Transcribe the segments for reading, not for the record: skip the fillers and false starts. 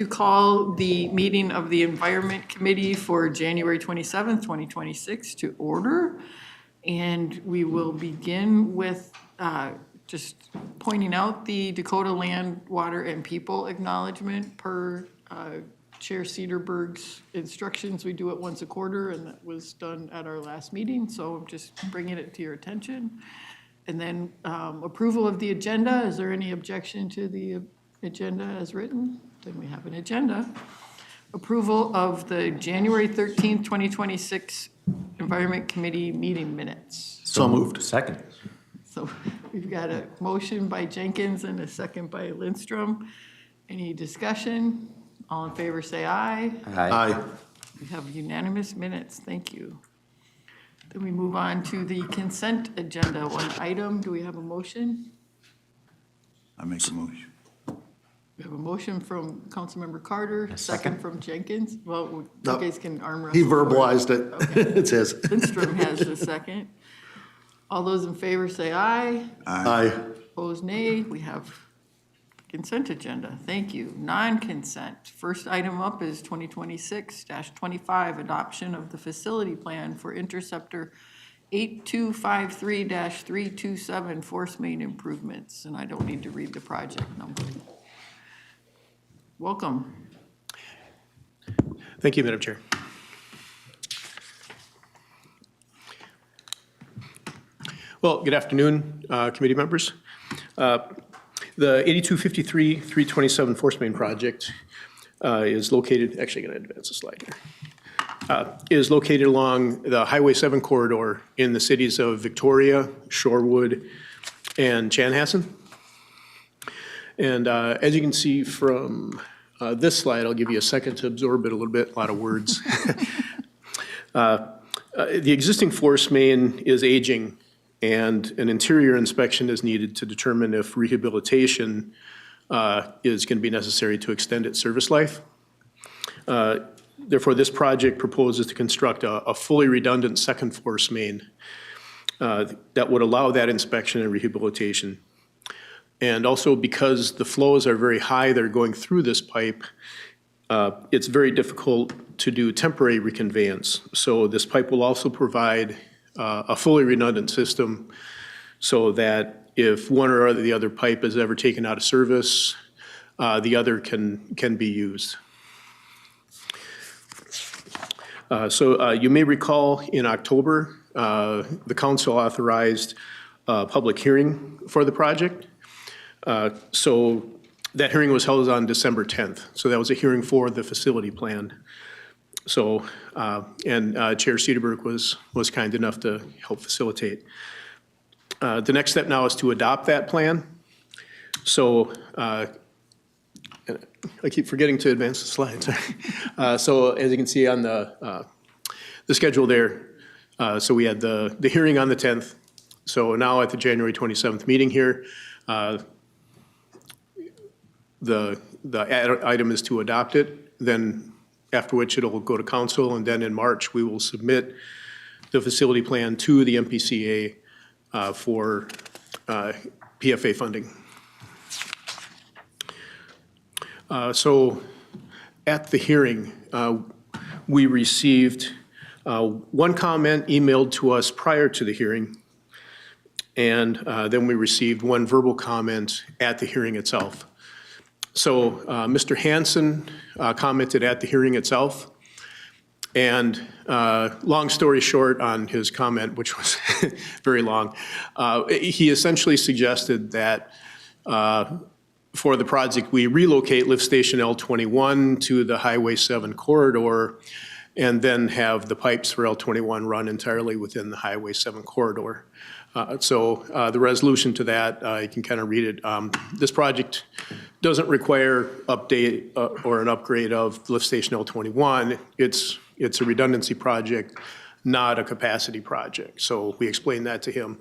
To call the meeting of the Environment Committee for January 27th, 2026 to order. And we will begin with just pointing out the Dakota Land, Water, and People Acknowledgement per Chair Cedarberg's instructions. We do it once a quarter, and that was done at our last meeting, so I'm just bringing it to your attention. And then approval of the agenda. Is there any objection to the agenda as written? Then we have an agenda. Approval of the January 13th, 2026 Environment Committee meeting minutes. So moved. Second. So we've got a motion by Jenkins and a second by Lindstrom. Any discussion? All in favor say aye. Aye. We have unanimous minutes. Thank you. Then we move on to the consent agenda. One item. Do we have a motion? I make a motion. We have a motion from Councilmember Carter, A second second. from Jenkins. Well, you No. guys can arm wrestle. He verbalized it. Okay. It's his. Lindstrom has the second. All those in favor say aye. Aye. Opposed, nay. We have consent agenda. Thank you. Non-consent. First item up is 2026-25, adoption of the facility plan for Interceptor 8253-327 force main improvements. And I don't need to read the project number. Welcome. Thank you, Madam Chair. Well, good afternoon, committee members. The 8253-327 force main project is located, actually going to advance the slide here, is located along the Highway 7 corridor in the cities of Victoria, Shorewood, and Chanhassen. And as you can see from this slide, I'll give you a second to absorb it a little bit, a lot of words. The existing force main is aging, and an interior inspection is needed to determine if rehabilitation is going to be necessary to extend its service life. Therefore, this project proposes to construct a fully redundant second force main that would allow that inspection and rehabilitation. And also because the flows are very high that are going through this pipe, it's very difficult to do temporary reconveyance. So this pipe will also provide a fully redundant system so that if one or the other pipe is ever taken out of service, the other can be used. So you may recall in October, the council authorized a public hearing for the project. So that hearing was held on December 10th. So that was a hearing for the facility plan. So, and Chair Cedarberg was kind enough to help facilitate. The next step now is to adopt that plan. So I keep forgetting to advance the slides. So as you can see on the schedule there, so we had the hearing on the 10th. So now at the January 27th meeting here, the item is to adopt it, then after which it'll go to council, and then in March we will submit the facility plan to the MPCA for PFA funding. So at the hearing, we received one comment emailed to us prior to the hearing, and then we received one verbal comment at the hearing itself. So Mr. Hansen commented at the hearing itself, and long story short on his comment, which was very long, he essentially suggested that for the project we relocate lift station L21 to the Highway 7 corridor and then have the pipes for L21 run entirely within the Highway 7 corridor. So the resolution to that, you can kind of read it. This project doesn't require update or an upgrade of lift station L21. It's a redundancy project, not a capacity project. So we explained that to him.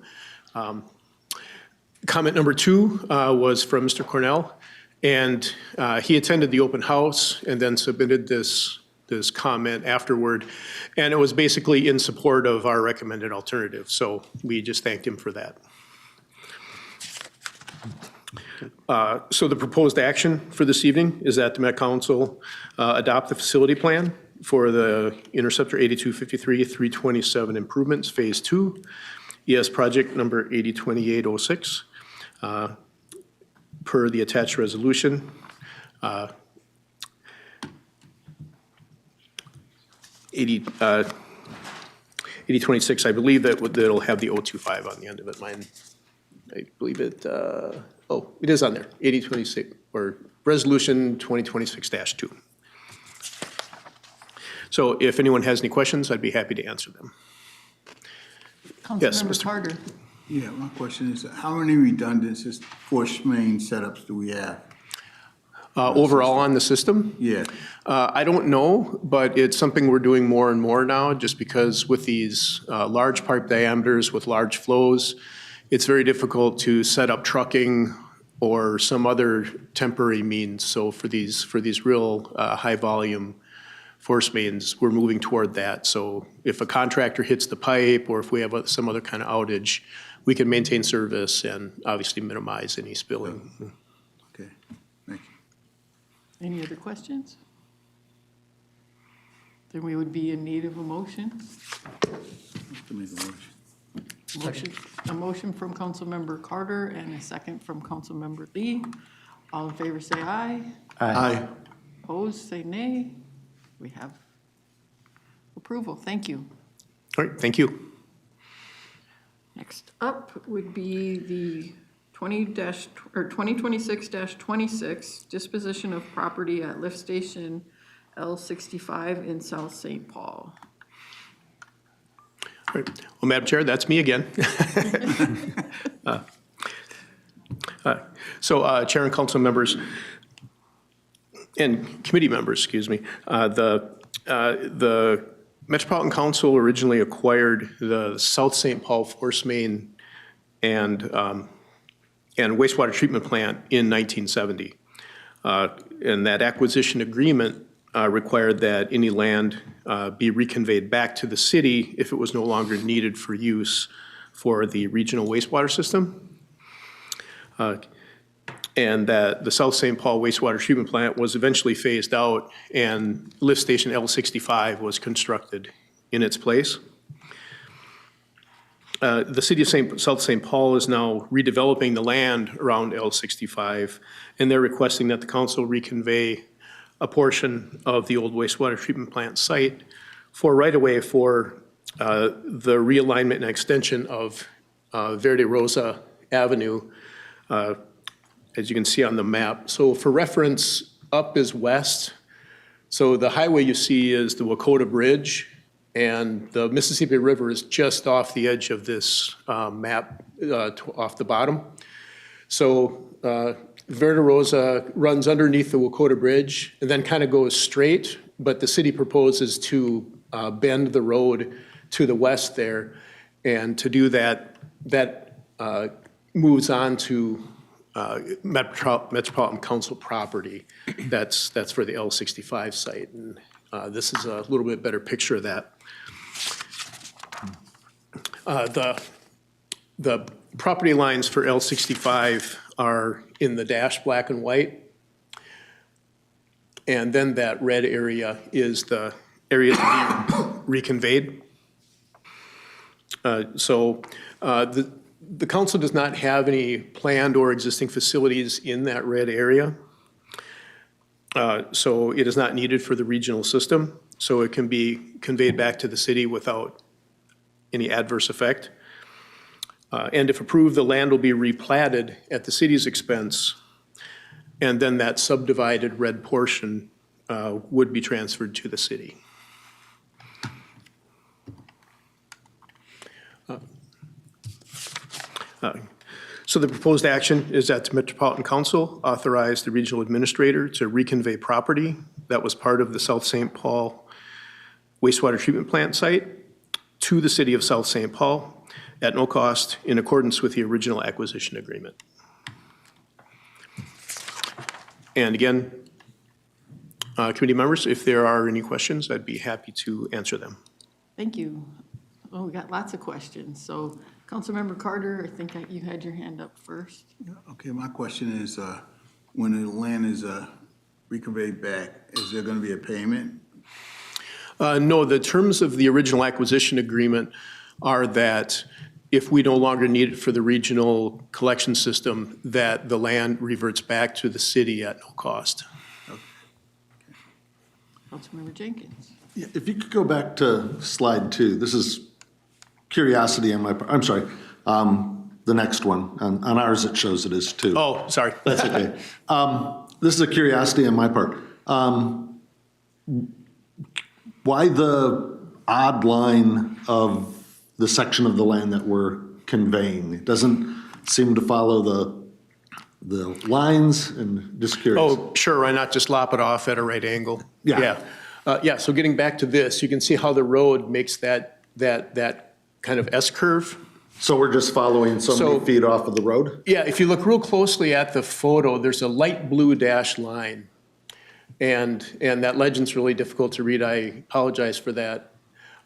Comment number 2 was from Mr. Cornell, and he attended the open house and then submitted this comment afterward, and it was basically in support of our recommended alternative. So we just thanked him for that. So the proposed action for this evening is that the Met Council adopt the facility plan for the Interceptor 8253 327 improvements, Phase 2, ES project number 802806, per the attached resolution. 8026, I believe that'll have the 025 on the end of it. Mine, I believe it, it is on there, 8026, or Resolution 2026-2. So if anyone has any questions, I'd be happy to answer them. Yes, Councilmember Mr. Carter. Yeah, my question is, how many redundant force main setups do we have? Overall on the system? Yeah, I don't know, but it's something we're doing more and more now, just because with these large pipe diameters with large flows, it's very difficult to set up trucking or some other temporary means. So for these real high volume force mains, we're moving toward that. So if a contractor hits the pipe or if we have some other kind of outage, we can maintain service and obviously minimize any spilling. okay, thank you. Any other questions? Then we would be in need of a motion. To make a motion. A motion from Councilmember Carter and a second from Councilmember Lee. All in favor say aye. Aye. Opposed, say nay. We have approval. Thank you. All right, thank you. Next up would be the 2026-26 disposition of property at lift station L65 in South St. Paul. All right. Well, Madam Chair, that's me again. Chair and council members and committee members, excuse me, the Metropolitan Council originally acquired the South St. Paul force main and wastewater treatment plant in 1970. And that acquisition agreement required that any land be reconveyed back to the city if it was no longer needed for use for the regional wastewater system. And that the South St. Paul wastewater treatment plant was eventually phased out and lift station L65 was constructed in its place. The city of South St. Paul is now redeveloping the land around L65, and they're requesting that the council reconvey a portion of the old wastewater treatment plant site for right-of-way for the realignment and extension of Verde Rosa Avenue, as you can see on the map. So for reference, up is west. So the highway you see is the Dakota Bridge, and the Mississippi River is just off the edge of this map, off the bottom. So Verde Rosa runs underneath the Dakota Bridge and then kind of goes straight, but the city proposes to bend the road to the west there. And to do that, moves on to Metropolitan Council property. That's for the L65 site. And this is a little bit better picture of that. The property lines for L65 are in the dash black and white. And then that red area is the area to be reconveyed. The council does not have any planned or existing facilities in that red area. So it is not needed for the regional system. So it can be conveyed back to the city without any adverse effect. And if approved, the land will be replatted at the city's expense. And then that subdivided red portion would be transferred to the city. So the proposed action is that the Metropolitan Council authorize the regional administrator to reconvey property that was part of the South St. Paul wastewater treatment plant site to the city of South St. Paul at no cost in accordance with the original acquisition agreement. And again, committee members, if there are any questions, I'd be happy to answer them. Thank you. Oh, we got lots of questions. So Councilmember Carter, I think you had your hand up first. Okay, my question is, when the land is reconveyed back, is there gonna be a payment? No, the terms of the original acquisition agreement are that if we no longer need it for the regional collection system, that the land reverts back to the city at no cost. Councilmember Jenkins. Yeah, if you could go back to slide 2, this is curiosity on my part, I'm sorry, the next one, on ours it shows it is 2. Oh, sorry. That's okay. This is a curiosity on my part. Why the odd line of the section of the land that we're conveying? It doesn't seem to follow the lines, and just curious. Oh, sure, why not just lop it off at a right angle? Yeah. Yeah, so getting back to this, you can see how the road makes that kind of S-curve. So we're just following so many So- feet off of the road? Yeah, if you look real closely at the photo, there's a light blue dashed line. And that legend's really difficult to read, I apologize for that.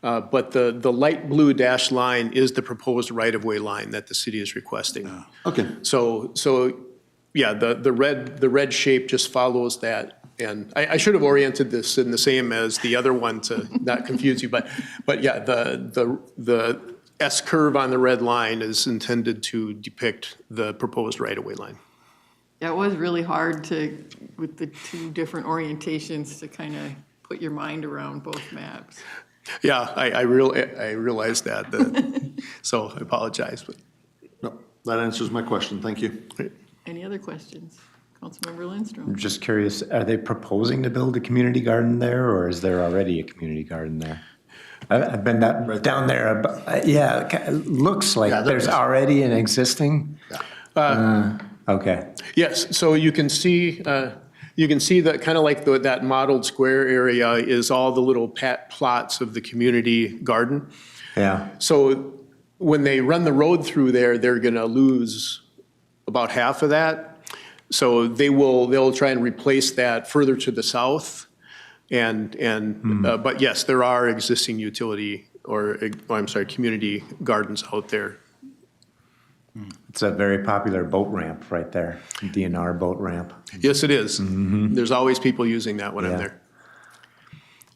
But the light blue dashed line is the proposed right-of-way line that the city is requesting. Okay. So, yeah, the red shape just follows that. And I should have oriented this in the same as the other one to not confuse you, but yeah, the S curve on the red line is intended to depict the proposed right-of-way line. Yeah, it was really hard with the two different orientations to kind of put your mind around both maps. Yeah, I realized that, so I apologize, but. No, that answers my question. Thank you. Any other questions? Councilmember Lindstrom. I'm just curious, are they proposing to build a community garden there, or is there already a community garden there? I've been down there, yeah, it looks like Yeah, there's already an existing. Okay, Yes, so you can see that kind of like that mottled square area is all the little plots of the community garden. yeah, So when they run the road through there, they're going to lose about half of that. So they'll try and replace that further to the south. But yes, there are existing community gardens out there. it's a very popular boat ramp right there, DNR boat ramp. Yes, it is. There's always people using that when I'm Yeah. there.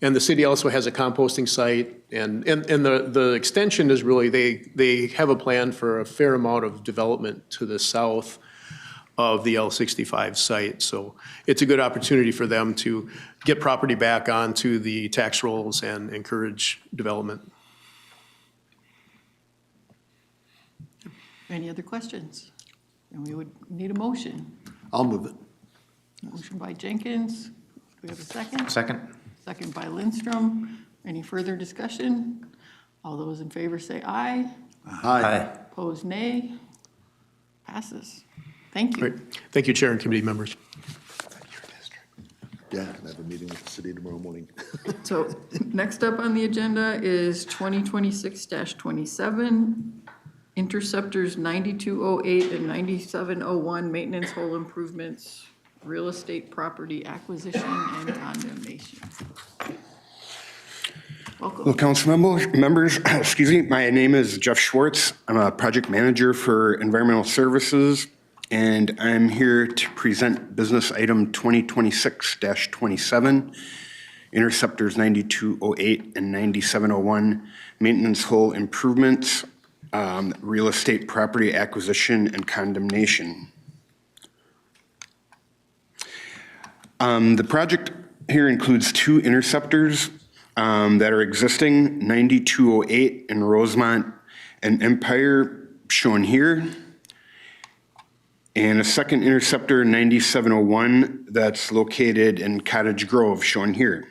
And the city also has a composting site, and the extension is really, they have a plan for a fair amount of development to the south of the L65 site. So it's a good opportunity for them to get property back onto the tax rolls and encourage development. Any other questions? And we would need a motion. I'll move it. Motion by Jenkins. Do we have a second? Second? Second by Lindstrom. Any further discussion? All those in favor say aye. Aye. Opposed, nay. Passes. Thank you. Great. Thank you, Chair and committee members. Yeah, I have a meeting with the city tomorrow morning. So next up on the agenda is 2026-27, Interceptors 9208 and 9701, Maintenance Hole Improvements, Real Estate Property Acquisition and Condemnation. Well, Welcome. council members, excuse me, my name is Jeff Schwartz. I'm a project manager for environmental services, and I'm here to present business item 2026-27, Interceptors 9208 and 9701, maintenance hole improvements, real estate property acquisition and condemnation. The project here includes 2 interceptors that are existing, 9208 in Rosemont and Empire, shown here, and a second interceptor, 9701, that's located in Cottage Grove, shown here.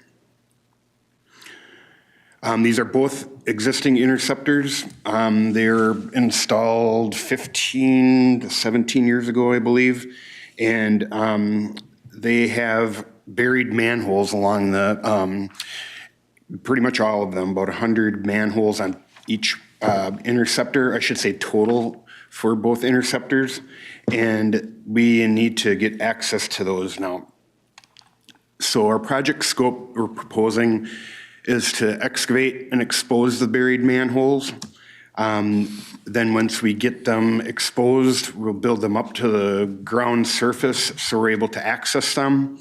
These are both existing interceptors. They were installed 15 to 17 years ago, I believe, and they have buried manholes along the, pretty much all of them, about 100 manholes on each interceptor, I should say total for both interceptors, and we need to get access to those now. So our project scope we're proposing is to excavate and expose the buried manholes. Then once we get them exposed, we'll build them up to the ground surface so we're able to access them.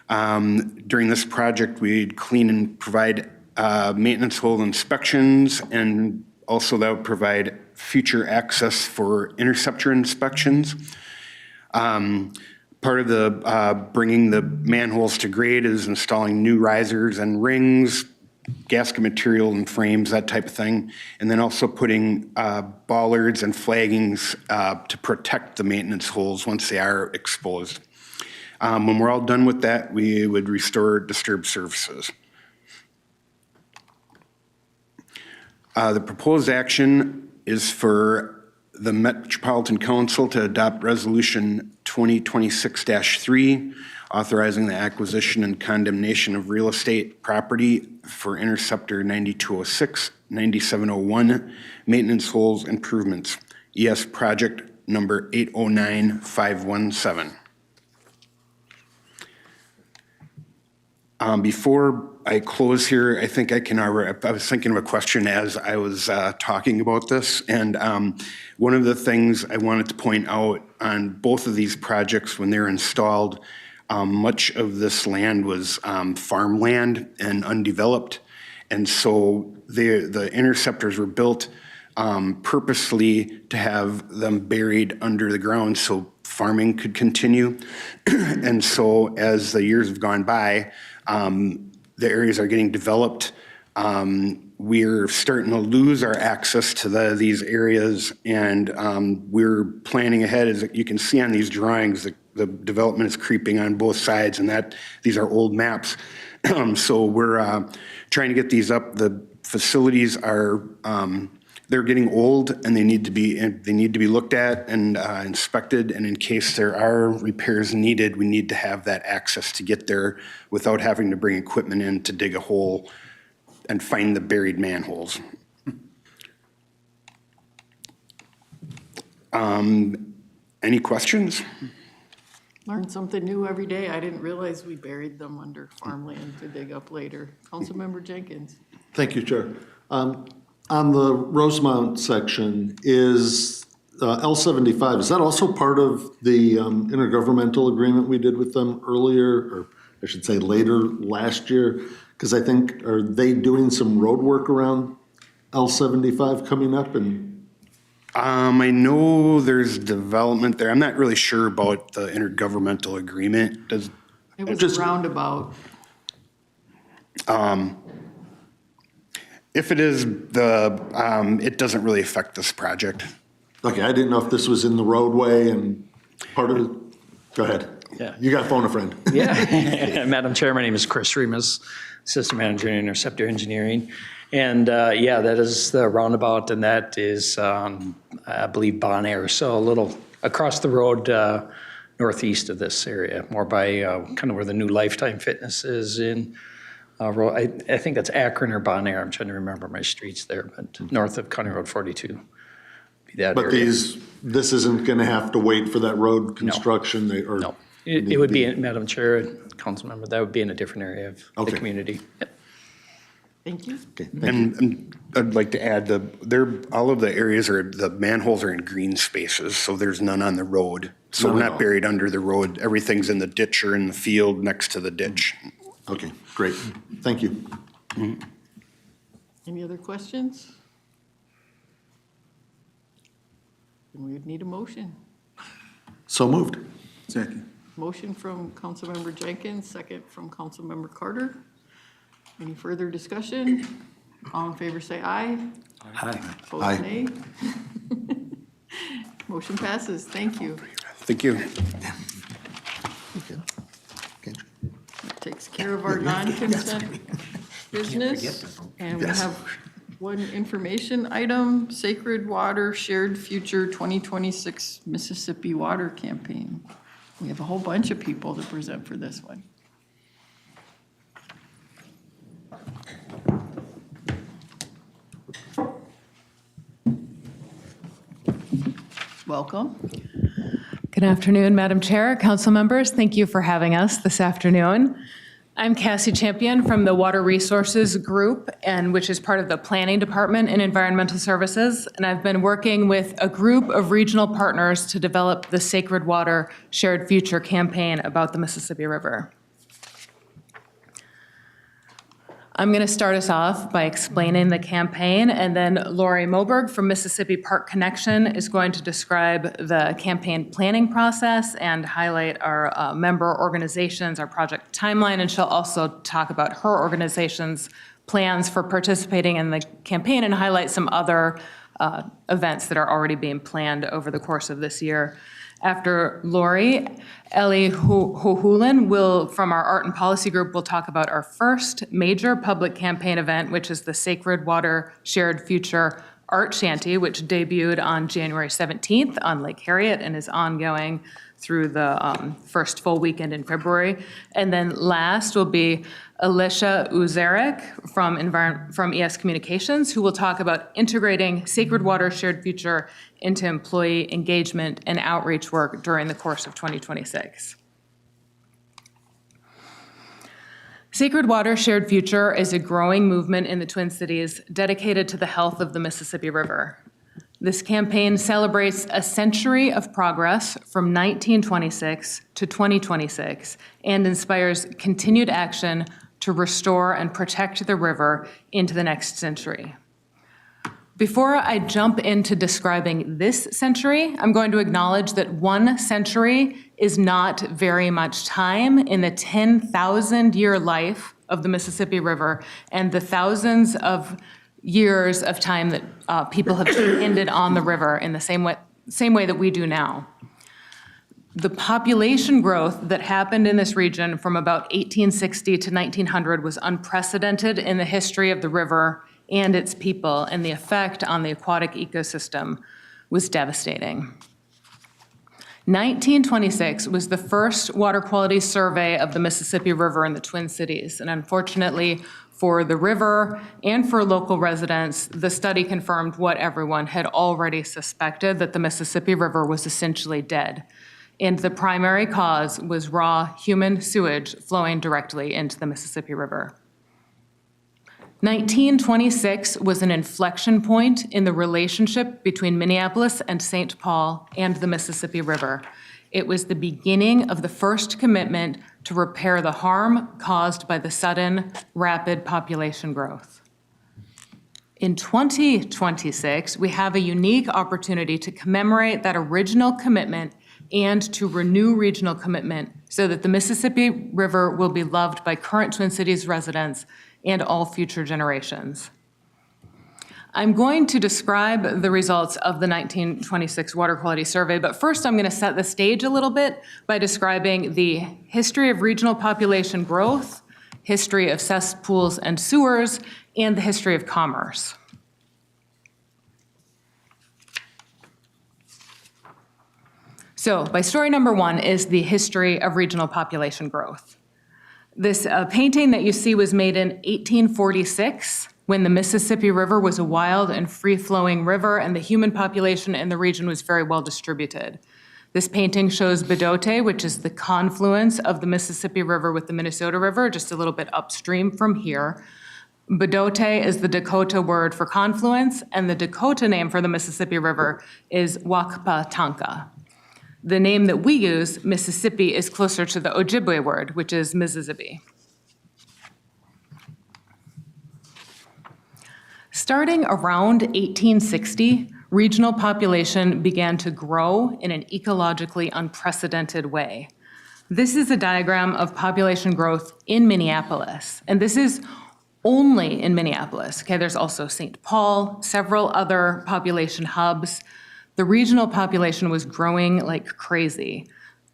During this project, we'd clean and provide maintenance hole inspections, and also that would provide future access for interceptor inspections. Part of the bringing the manholes to grade is installing new risers and rings, gasket material and frames, that type of thing. And then also putting bollards and flaggings to protect the maintenance holes once they are exposed. When we're all done with that, we would restore disturbed surfaces. The proposed action is for the Metropolitan Council to adopt Resolution 2026-3, authorizing the acquisition and condemnation of real estate property for Interceptor 9206, 9701, maintenance holes improvements, ES project number 809517. Before I close here, I think I was thinking of a question as I was talking about this. And one of the things I wanted to point out on both of these projects, when they're installed, much of this land was farmland and undeveloped. And so the interceptors were built purposely to have them buried under the ground so farming could continue. And so as the years have gone by, the areas are getting developed. We're starting to lose our access to these areas, and we're planning ahead. As you can see on these drawings, the development is creeping on both sides, and these are old maps. So we're trying to get these up. The facilities are they're getting old, and they need to be looked at and inspected. And in case there are repairs needed, we need to have that access to get there without having to bring equipment in to dig a hole and find the buried manholes. Any questions? Learn something new every day. I didn't realize we buried them under farmland to dig up later. Councilmember Jenkins. Thank you, Chair. On the Rosemount section, is L75, is that also part of the intergovernmental agreement we did with them earlier, or I should say later last year? Because I think, are they doing some road work around L75 coming up? And I know there's development there. I'm not really sure about the intergovernmental agreement. It was a roundabout. If it is, it doesn't really affect this project. Okay, I didn't know if this was in the roadway and part of it. Go ahead. Yeah. You got phone a friend. Yeah, Madam Chair, my name is Chris Remus, Assistant Manager in Interceptor Engineering. And yeah, that is the roundabout, and that is, I believe, Bon Air, so a little across the road northeast of this area, more by kind of where the new Lifetime Fitness is in. I think that's Akron or Bon Air. I'm trying to remember my streets there, but north of County Road 42. Be that But area. this isn't going to have to wait for that road construction? No, it would be, Madam Chair, Council Member, that would be in a different area of the Okay. community. Yep. Thank you. Okay, thank you. And I'd like to add all of the areas the manholes are in green spaces, so there's none on the road. So None we're at not all. buried under the road. Everything's in the ditch or in the field next to the ditch. Okay, great. Thank you. Any other questions? Then we would need a motion. So moved. Second. Motion from Councilmember Jenkins, second from Councilmember Carter. Any further discussion? All in favor say aye. Aye. Opposed, Aye. nay. Motion passes. Thank you. Thank you. Okay. That takes care of our non-consent business. And we have one information item, Sacred Water Shared Future 2026 Mississippi Water Campaign. We have a whole bunch of people to present for this one. Welcome. Good afternoon, Madam Chair, council members. Thank you for having us this afternoon. I'm Cassie Champion from the Water Resources Group, and which is part of the Planning Department in Environmental Services. And I've been working with a group of regional partners to develop the Sacred Water Shared Future campaign about the Mississippi River. I'm going to start us off by explaining the campaign, and then Lori Moberg from Mississippi Park Connection is going to describe the campaign planning process and highlight our member organizations, our project timeline, and she'll also talk about her organization's plans for participating in the campaign and highlight some other events that are already being planned over the course of this year. After Lori, Ellie Hohulin will, from our Art and Policy Group, will talk about our first major public campaign event, which is the Sacred Water Shared Future Art Shanty, which debuted on January 17th on Lake Harriet and is ongoing through the first full weekend in February. And then last will be Alicia Uzarek from ES Communications, who will talk about integrating Sacred Water Shared Future into employee engagement and outreach work during the course of 2026. Sacred Water Shared Future is a growing movement in the Twin Cities dedicated to the health of the Mississippi River. This campaign celebrates a century of progress from 1926 to 2026 and inspires continued action to restore and protect the river into the next century. Before I jump into describing this century, I'm going to acknowledge that 1 century is not very much time in the 10,000-year life of the Mississippi River and the thousands of years of time that people have ended on the river in the same way that we do now. The population growth that happened in this region from about 1860 to 1900 was unprecedented in the history of the river and its people, and the effect on the aquatic ecosystem was devastating. 1926 was the first water quality survey of the Mississippi River in the Twin Cities, and unfortunately for the river and for local residents, the study confirmed what everyone had already suspected, that the Mississippi River was essentially dead. And the primary cause was raw human sewage flowing directly into the Mississippi River. 1926 was an inflection point in the relationship between Minneapolis and St. Paul and the Mississippi River. It was the beginning of the first commitment to repair the harm caused by the sudden, rapid population growth. In 2026, we have a unique opportunity to commemorate that original commitment and to renew regional commitment so that the Mississippi River will be loved by current Twin Cities residents and all future generations. I'm going to describe the results of the 1926 Water Quality Survey, but first I'm going to set the stage a little bit by describing the history of regional population growth, history of cesspools and sewers, and the history of commerce. So, by story number 1 is the history of regional population growth. This painting that you see was made in 1846 when the Mississippi River was a wild and free-flowing river and the human population in the region was very well distributed. This painting shows Bedote, which is the confluence of the Mississippi River with the Minnesota River, just a little bit upstream from here. Bedote is the Dakota word for confluence, and the Dakota name for the Mississippi River is Wakpatanka. The name that we use, Mississippi, is closer to the Ojibwe word, which is Mississippi. Starting around 1860, regional population began to grow in an ecologically unprecedented way. This is a diagram of population growth in Minneapolis, and this is only in Minneapolis. Okay, there's also St. Paul, several other population hubs. The regional population was growing like crazy.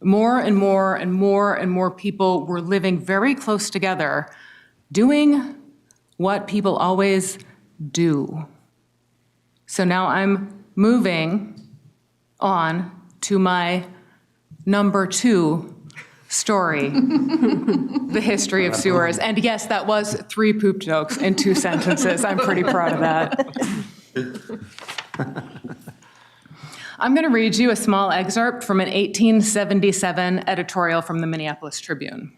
More and more and more and more people were living very close together, doing what people always do. So now I'm moving on to my number 2 story, the history of sewers. And yes, that was 3 poop jokes in 2 sentences. I'm pretty proud of that. I'm going to read you a small excerpt from an 1877 editorial from the Minneapolis Tribune.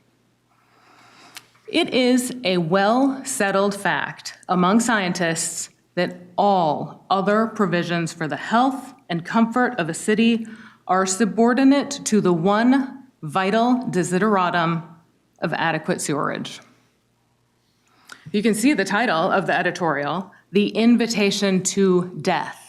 It is a well-settled fact among scientists that all other provisions for the health and comfort of a city are subordinate to the one vital desideratum of adequate sewerage. You can see the title of the editorial, The Invitation to Death.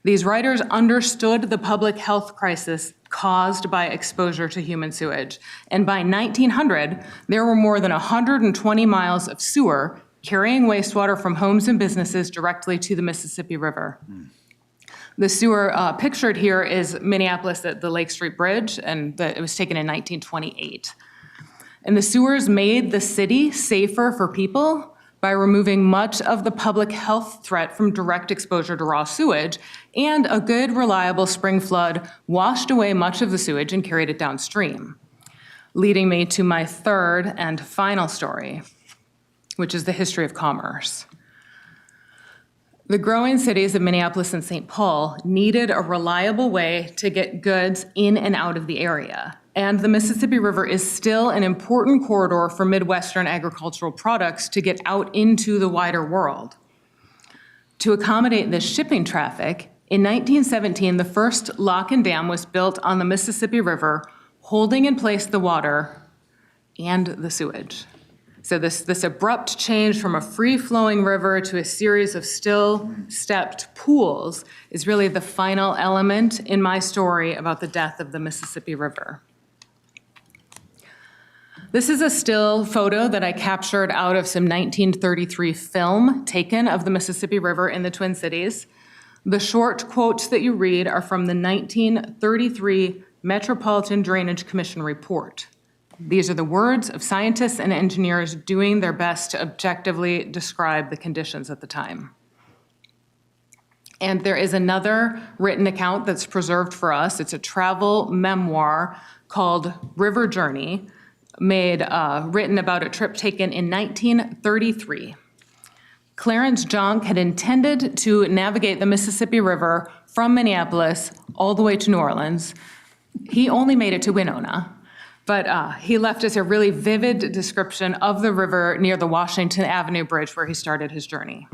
These writers understood the public health crisis caused by exposure to human sewage. And by 1900, there were more than 120 miles of sewer carrying wastewater from homes and businesses directly to the Mississippi River. The sewer pictured here is Minneapolis at the Lake Street Bridge, and it was taken in 1928. And the sewers made the city safer for people by removing much of the public health threat from direct exposure to raw sewage, and a good, reliable spring flood washed away much of the sewage and carried it downstream. Leading me to my third and final story, which is the history of commerce. The growing cities of Minneapolis and St. Paul needed a reliable way to get goods in and out of the area. And the Mississippi River is still an important corridor for Midwestern agricultural products to get out into the wider world. To accommodate this shipping traffic, in 1917, the first lock and dam was built on the Mississippi River, holding in place the water and the sewage. So this abrupt change from a free-flowing river to a series of still stepped pools is really the final element in my story about the death of the Mississippi River. This is a still photo that I captured out of some 1933 film taken of the Mississippi River in the Twin Cities. The short quotes that you read are from the 1933 Metropolitan Drainage Commission report. These are the words of scientists and engineers doing their best to objectively describe the conditions at the time. And there is another written account that's preserved for us. It's a travel memoir called River Journey, written about a trip taken in 1933. Clarence Jonk had intended to navigate the Mississippi River from Minneapolis all the way to New Orleans. He only made it to Winona. But he left us a really vivid description of the river near the Washington Avenue Bridge where he started his journey.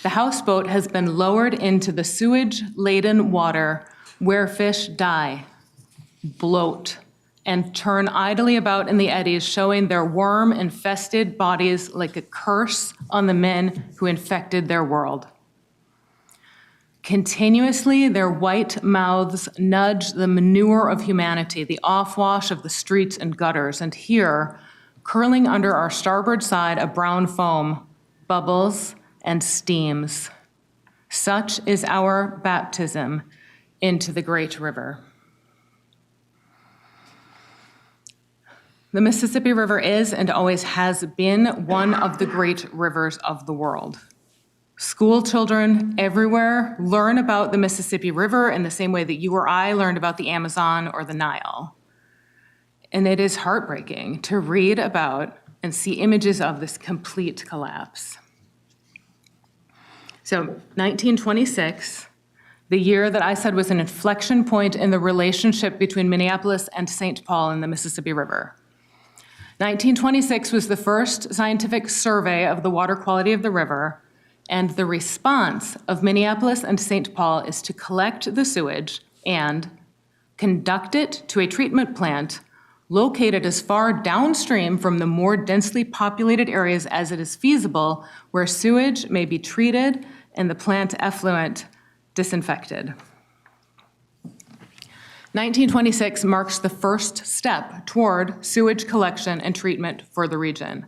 The houseboat has been lowered into the sewage-laden water where fish die, bloat, and turn idly about in the eddies, showing their worm-infested bodies like a curse on the men who infected their world. Continuously, their white mouths nudge the manure of humanity, the offwash of the streets and gutters, and here, curling under our starboard side, a brown foam bubbles and steams. Such is our baptism into the great river. The Mississippi River is and always has been one of the great rivers of the world. School children everywhere learn about the Mississippi River in the same way that you or I learned about the Amazon or the Nile. And it is heartbreaking to read about and see images of this complete collapse. So 1926, the year that I said was an inflection point in the relationship between Minneapolis and St. Paul and the Mississippi River. 1926 was the first scientific survey of the water quality of the river. And the response of Minneapolis and St. Paul is to collect the sewage and conduct it to a treatment plant located as far downstream from the more densely populated areas as it is feasible, where sewage may be treated and the plant effluent disinfected. 1926 marks the first step toward sewage collection and treatment for the region.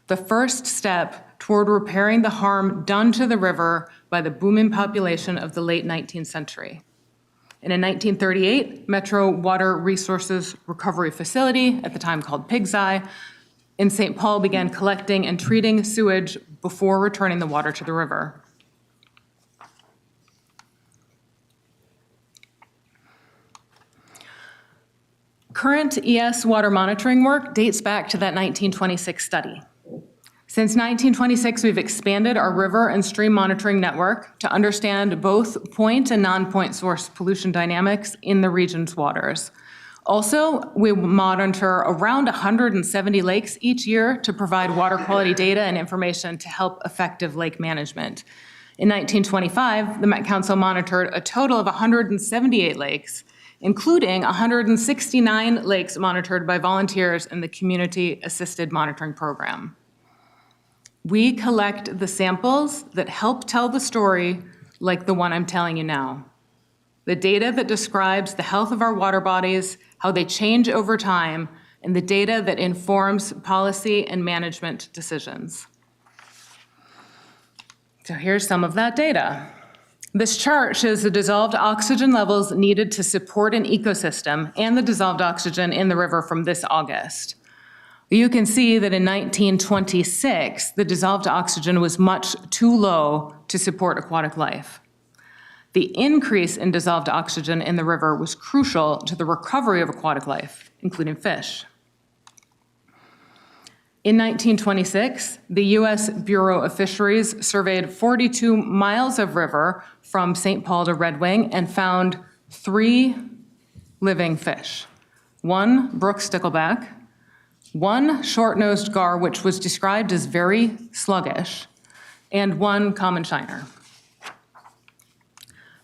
The first step toward repairing the harm done to the river by the booming population of the late 19th century. And in 1938, Metro Water Resources Recovery Facility, at the time called Pig's Eye, in St. Paul began collecting and treating sewage before returning the water to the river. Current ES water monitoring work dates back to that 1926 study. Since 1926, we've expanded our river and stream monitoring network to understand both point and non-point source pollution dynamics in the region's waters. Also, we monitor around 170 lakes each year to provide water quality data and information to help effective lake management. In 1925, the Met Council monitored a total of 178 lakes, including 169 lakes monitored by volunteers in the Community Assisted Monitoring Program. We collect the samples that help tell the story like the one I'm telling you now. The data that describes the health of our water bodies, how they change over time, and the data that informs policy and management decisions. So here's some of that data. This chart shows the dissolved oxygen levels needed to support an ecosystem and the dissolved oxygen in the river from this August. You can see that in 1926, the dissolved oxygen was much too low to support aquatic life. The increase in dissolved oxygen in the river was crucial to the recovery of aquatic life, including fish. In 1926, the U.S. Bureau of Fisheries surveyed 42 miles of river from St. Paul to Red Wing and found 3 living fish. 1 brook stickleback, 1 short-nosed gar, which was described as very sluggish, and 1 common shiner.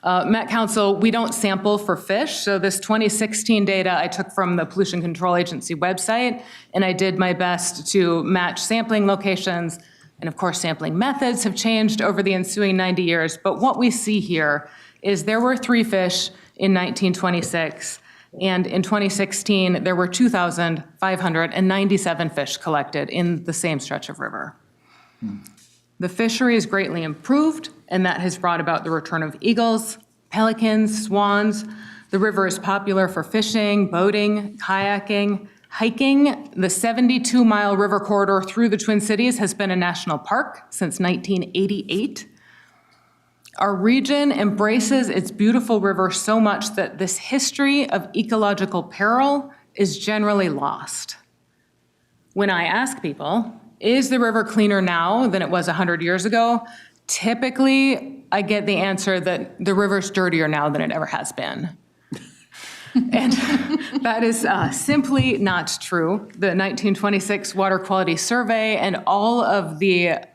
Met Council, we don't sample for fish, so this 2016 data I took from the Pollution Control Agency website, and I did my best to match sampling locations, and of course sampling methods have changed over the ensuing 90 years, but what we see here is there were 3 fish in 1926, and in 2016 there were 2,597 fish collected in the same stretch of river. The fishery is greatly improved, and that has brought about the return of eagles, pelicans, swans. The river is popular for fishing, boating, kayaking, hiking. The 72-mile river corridor through the Twin Cities has been a national park since 1988. Our region embraces its beautiful river so much that this history of ecological peril is generally lost. When I ask people, is the river cleaner now than it was 100 years ago? Typically, I get the answer that the river's dirtier now than it ever has been. And that is simply not true. The 1926 Water Quality Survey and all of the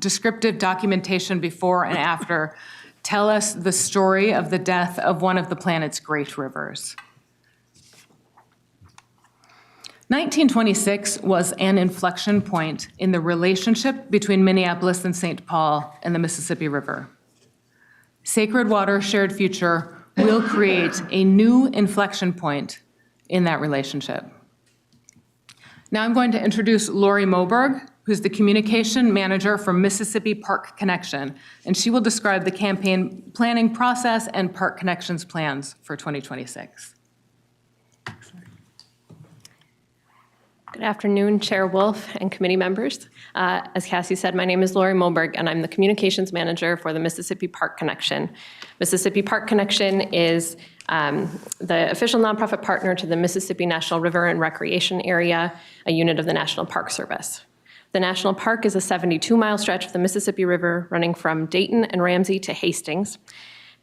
descriptive documentation before and after tell us the story of the death of one of the planet's great rivers. 1926 was an inflection point in the relationship between Minneapolis and St. Paul and the Mississippi River. Sacred Water Shared Future will create a new inflection point in that relationship. Now I'm going to introduce Lori Moberg, who's the communication manager for Mississippi Park Connection, and she will describe the campaign planning process and Park Connection's plans for 2026. Good afternoon, Chair Wolf and committee members. As Cassie said, my name is Lori Moberg, and I'm the communications manager for the Mississippi Park Connection. Mississippi Park Connection is the official nonprofit partner to the Mississippi National River and Recreation Area, a unit of the National Park Service. The National Park is a 72-mile stretch of the Mississippi River running from Dayton and Ramsey to Hastings,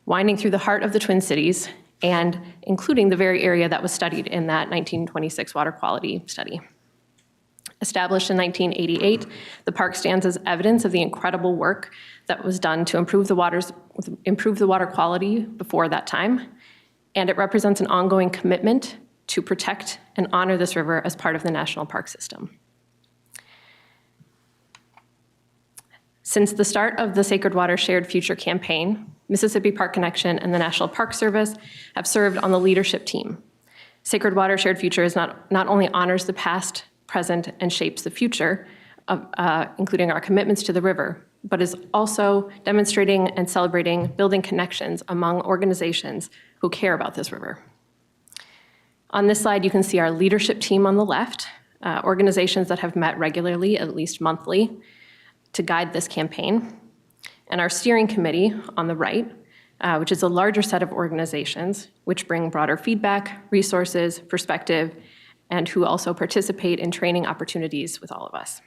winding through the heart of the Twin Cities, and including the very area that was studied in that 1926 water quality study. Established in 1988, the park stands as evidence of the incredible work that was done to improve the water quality before that time, and it represents an ongoing commitment to protect and honor this river as part of the national park system. Since the start of the Sacred Water Shared Future campaign, Mississippi Park Connection and the National Park Service have served on the leadership team. Sacred Water Shared Future is not only honors the past, present, and shapes the future, including our commitments to the river, but is also demonstrating and celebrating building connections among organizations who care about this river. On this slide, you can see our leadership team on the left, organizations that have met regularly, at least monthly, to guide this campaign, and our steering committee on the right, which is a larger set of organizations which bring broader feedback, resources, perspective, and who also participate in training opportunities with all of us.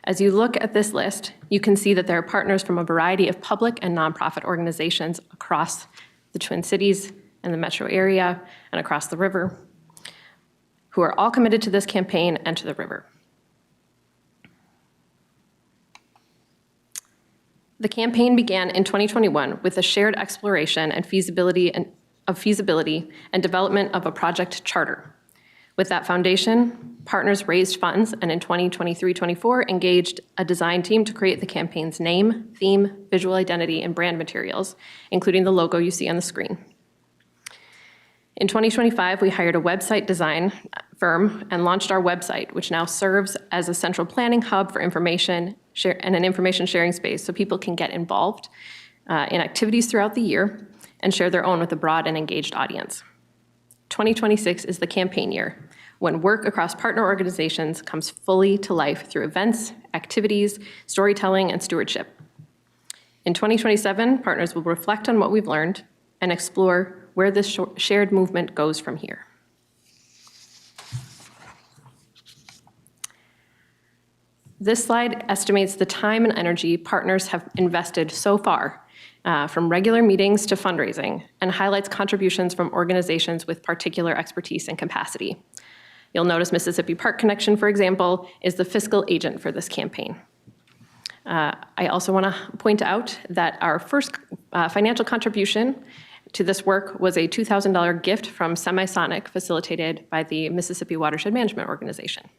As you look at this list, you can see that there are partners from a variety of public and nonprofit organizations across the Twin Cities and the metro area and across the river, who are all committed to this campaign and to the river. The campaign began in 2021 with a shared exploration and feasibility and development of a project charter. With that foundation, partners raised funds and in 2023-24 engaged a design team to create the campaign's name, theme, visual identity, and brand materials, including the logo you see on the screen. In 2025, we hired a website design firm and launched our website, which now serves as a central planning hub for information and an information sharing space so people can get involved in activities throughout the year and share their own with a broad and engaged audience. 2026 is the campaign year, when work across partner organizations comes fully to life through events, activities, storytelling, and stewardship. In 2027, partners will reflect on what we've learned and explore where this shared movement goes from here. This slide estimates the time and energy partners have invested so far, from regular meetings to fundraising, and highlights contributions from organizations with particular expertise and capacity. You'll notice Mississippi Park Connection, for example, is the fiscal agent for this campaign. I also want to point out that our first financial contribution to this work was a $2,000 gift from Semisonic, facilitated by the Mississippi Watershed Management Organization.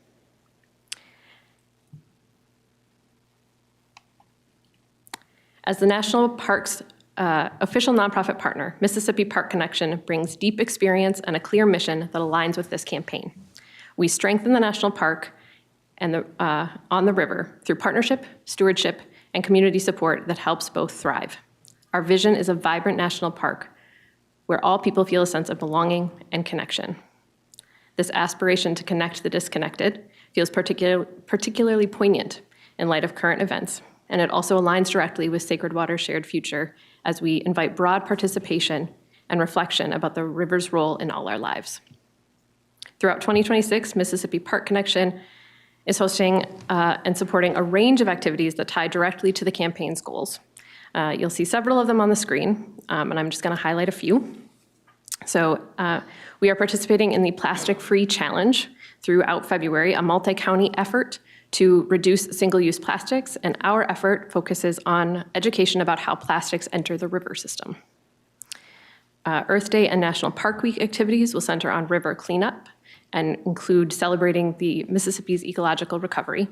As the National Parks official nonprofit partner, Mississippi Park Connection brings deep experience and a clear mission that aligns with this campaign. We strengthen the national park and on the river through partnership, stewardship, and community support that helps both thrive. Our vision is a vibrant national park where all people feel a sense of belonging and connection. This aspiration to connect the disconnected feels particularly poignant in light of current events, and it also aligns directly with Sacred Water's shared future as we invite broad participation and reflection about the river's role in all our lives. Throughout 2026, Mississippi Park Connection is hosting and supporting a range of activities that tie directly to the campaign's goals. You'll see several of them on the screen, and I'm just going to highlight a few. So we are participating in the Plastic Free Challenge throughout February, a multi-county effort to reduce single-use plastics, and our effort focuses on education about how plastics enter the river system. Earth Day and National Park Week activities will center on river cleanup and include celebrating the Mississippi's ecological recovery.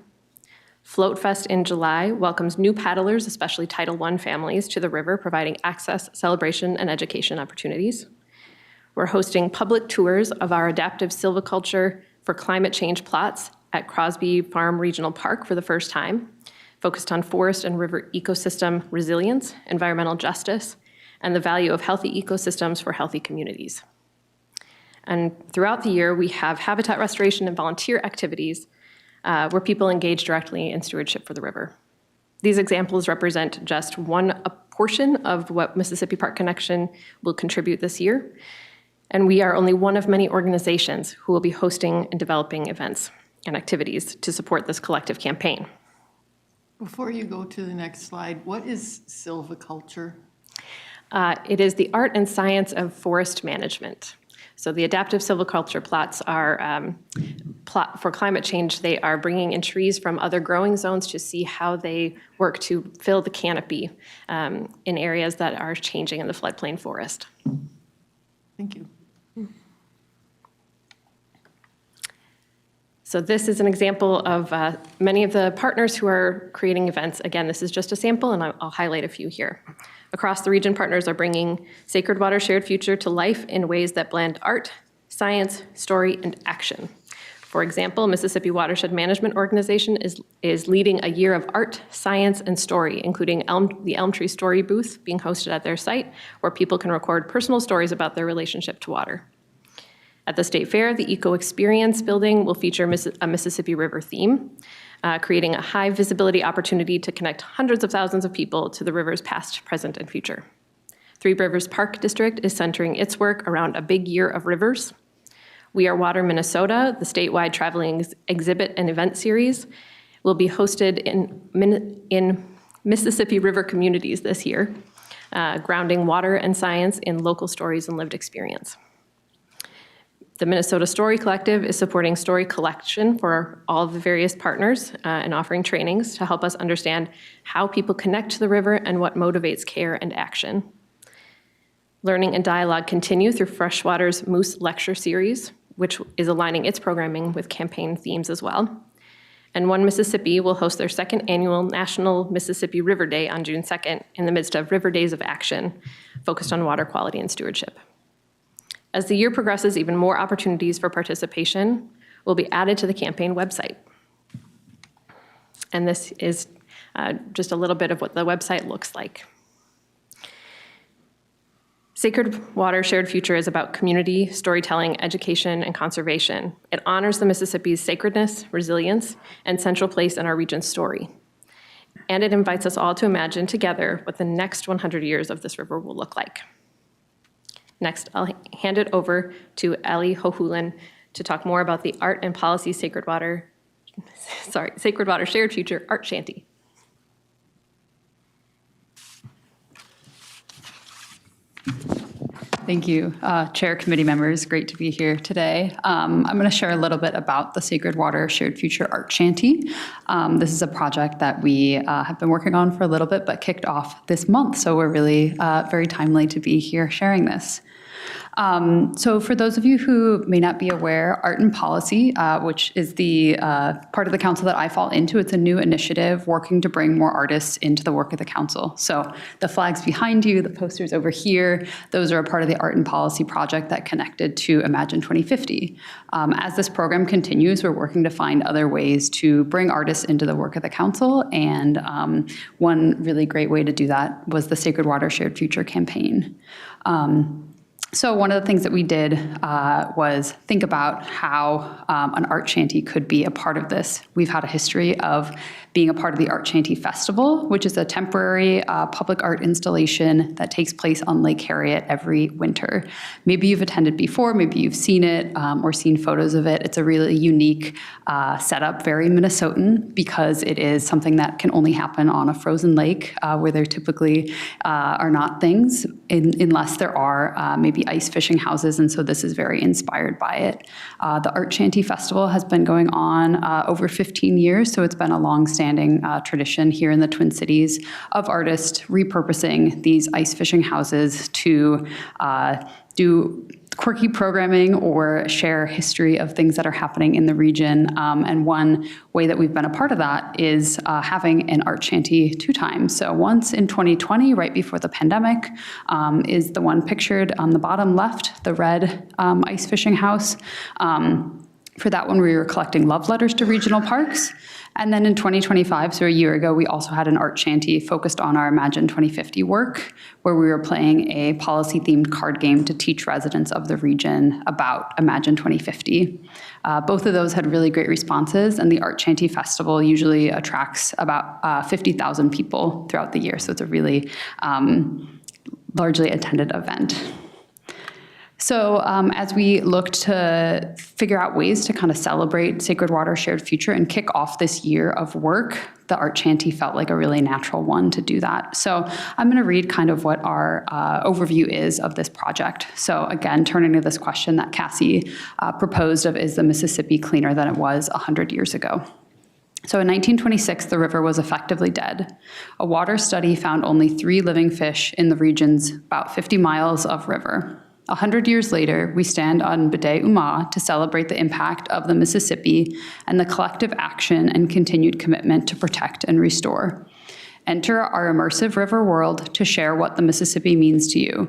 Float Fest in July welcomes new paddlers, especially Title I families, to the river, providing access, celebration, and education opportunities. We're hosting public tours of our adaptive silviculture for climate change plots at Crosby Farm Regional Park for the first time, focused on forest and river ecosystem resilience, environmental justice, and the value of healthy ecosystems for healthy communities. And throughout the year, we have habitat restoration and volunteer activities where people engage directly in stewardship for the river. These examples represent just a portion of what Mississippi Park Connection will contribute this year, and we are only one of many organizations who will be hosting and developing events and activities to support this collective campaign. Before you go to the next slide, what is silviculture? It is the art and science of forest management. So the adaptive silviculture plots are for climate change. They are bringing in trees from other growing zones to see how they work to fill the canopy in areas that are changing in the floodplain forest. Thank you. So this is an example of many of the partners who are creating events. Again, this is just a sample, and I'll highlight a few here. Across the region, partners are bringing Sacred Water Shared Future to life in ways that blend art, science, story, and action. For example, Mississippi Watershed Management Organization is leading a year of art, science, and story, including the Elm Tree Story booth being hosted at their site, where people can record personal stories about their relationship to water. At the State Fair, the Eco Experience building will feature a Mississippi River theme, creating a high visibility opportunity to connect hundreds of thousands of people to the river's past, present, and future. Three Rivers Park District is centering its work around a big year of rivers. We Are Water Minnesota, the statewide traveling exhibit and event series, will be hosted in Mississippi River communities this year. grounding water and science in local stories and lived experience. The Minnesota Story Collective is supporting story collection for all of the various partners and offering trainings to help us understand how people connect to the river and what motivates care and action. Learning and dialogue continue through Freshwater's Moose Lecture Series, which is aligning its programming with campaign themes as well. And One Mississippi will host their second annual National Mississippi River Day on June 2nd in the midst of River Days of Action, focused on water quality and stewardship. As the year progresses, even more opportunities for participation will be added to the campaign website. And this is just a little bit of what the website looks like. Sacred Water Shared Future is about community, storytelling, education, and conservation. It honors the Mississippi's sacredness, resilience, and central place in our region's story. And it invites us all to imagine together what the next 100 years of this river will look like. Next, I'll hand it over to Ali Hohulin to talk more about the Art and Policy Sacred Water Shared Future Art Shanty. Thank you, Chair, committee members. Great to be here today. I'm going to share a little bit about the Sacred Water Shared Future Art Shanty. This is a project that we have been working on for a little bit, but kicked off this month. So we're really very timely to be here sharing this. So for those of you who may not be aware, Art and Policy, which is the part of the council that I fall into, it's a new initiative working to bring more artists into the work of the council. So the flags behind you, the posters over here, those are a part of the Art and Policy project that connected to Imagine 2050. As this program continues, we're working to find other ways to bring artists into the work of the council. And one really great way to do that was the Sacred Water Shared Future campaign. So one of the things that we did was think about how an art shanty could be a part of this. We've had a history of being a part of the Art Shanty Festival, which is a temporary public art installation that takes place on Lake Harriet every winter. Maybe you've attended before, maybe you've seen it or seen photos of it. It's a really unique setup, very Minnesotan, because it is something that can only happen on a frozen lake where there typically are not things unless there are maybe ice fishing houses, and so this is very inspired by it. The Art Shanty Festival has been going on over 15 years, so it's been a long-standing tradition here in the Twin Cities of artists repurposing these ice fishing houses to do quirky programming or share history of things that are happening in the region. And one way that we've been a part of that is having an art shanty 2 times. So once in 2020, right before the pandemic, is the one pictured on the bottom left, the red ice fishing house. For that one, we were collecting love letters to regional parks. And then in 2025, so a year ago, we also had an art shanty focused on our Imagine 2050 work, where we were playing a policy-themed card game to teach residents of the region about Imagine 2050. Both of those had really great responses, and the Art Shanty Festival usually attracts about 50,000 people throughout the year, so it's a really largely attended event. So as we looked to figure out ways to kind of celebrate Sacred Water Shared Future and kick off this year of work, the Art Shanty felt like a really natural one to do that. So I'm going to read kind of what our overview is of this project. So again, turning to this question that Cassie proposed of, is the Mississippi cleaner than it was 100 years ago? So in 1926, the river was effectively dead. A water study found only 3 living fish in the region's about 50 miles of river. 100 years later, we stand on B'day Umah to celebrate the impact of the Mississippi and the collective action and continued commitment to protect and restore. Enter our immersive river world to share what the Mississippi means to you.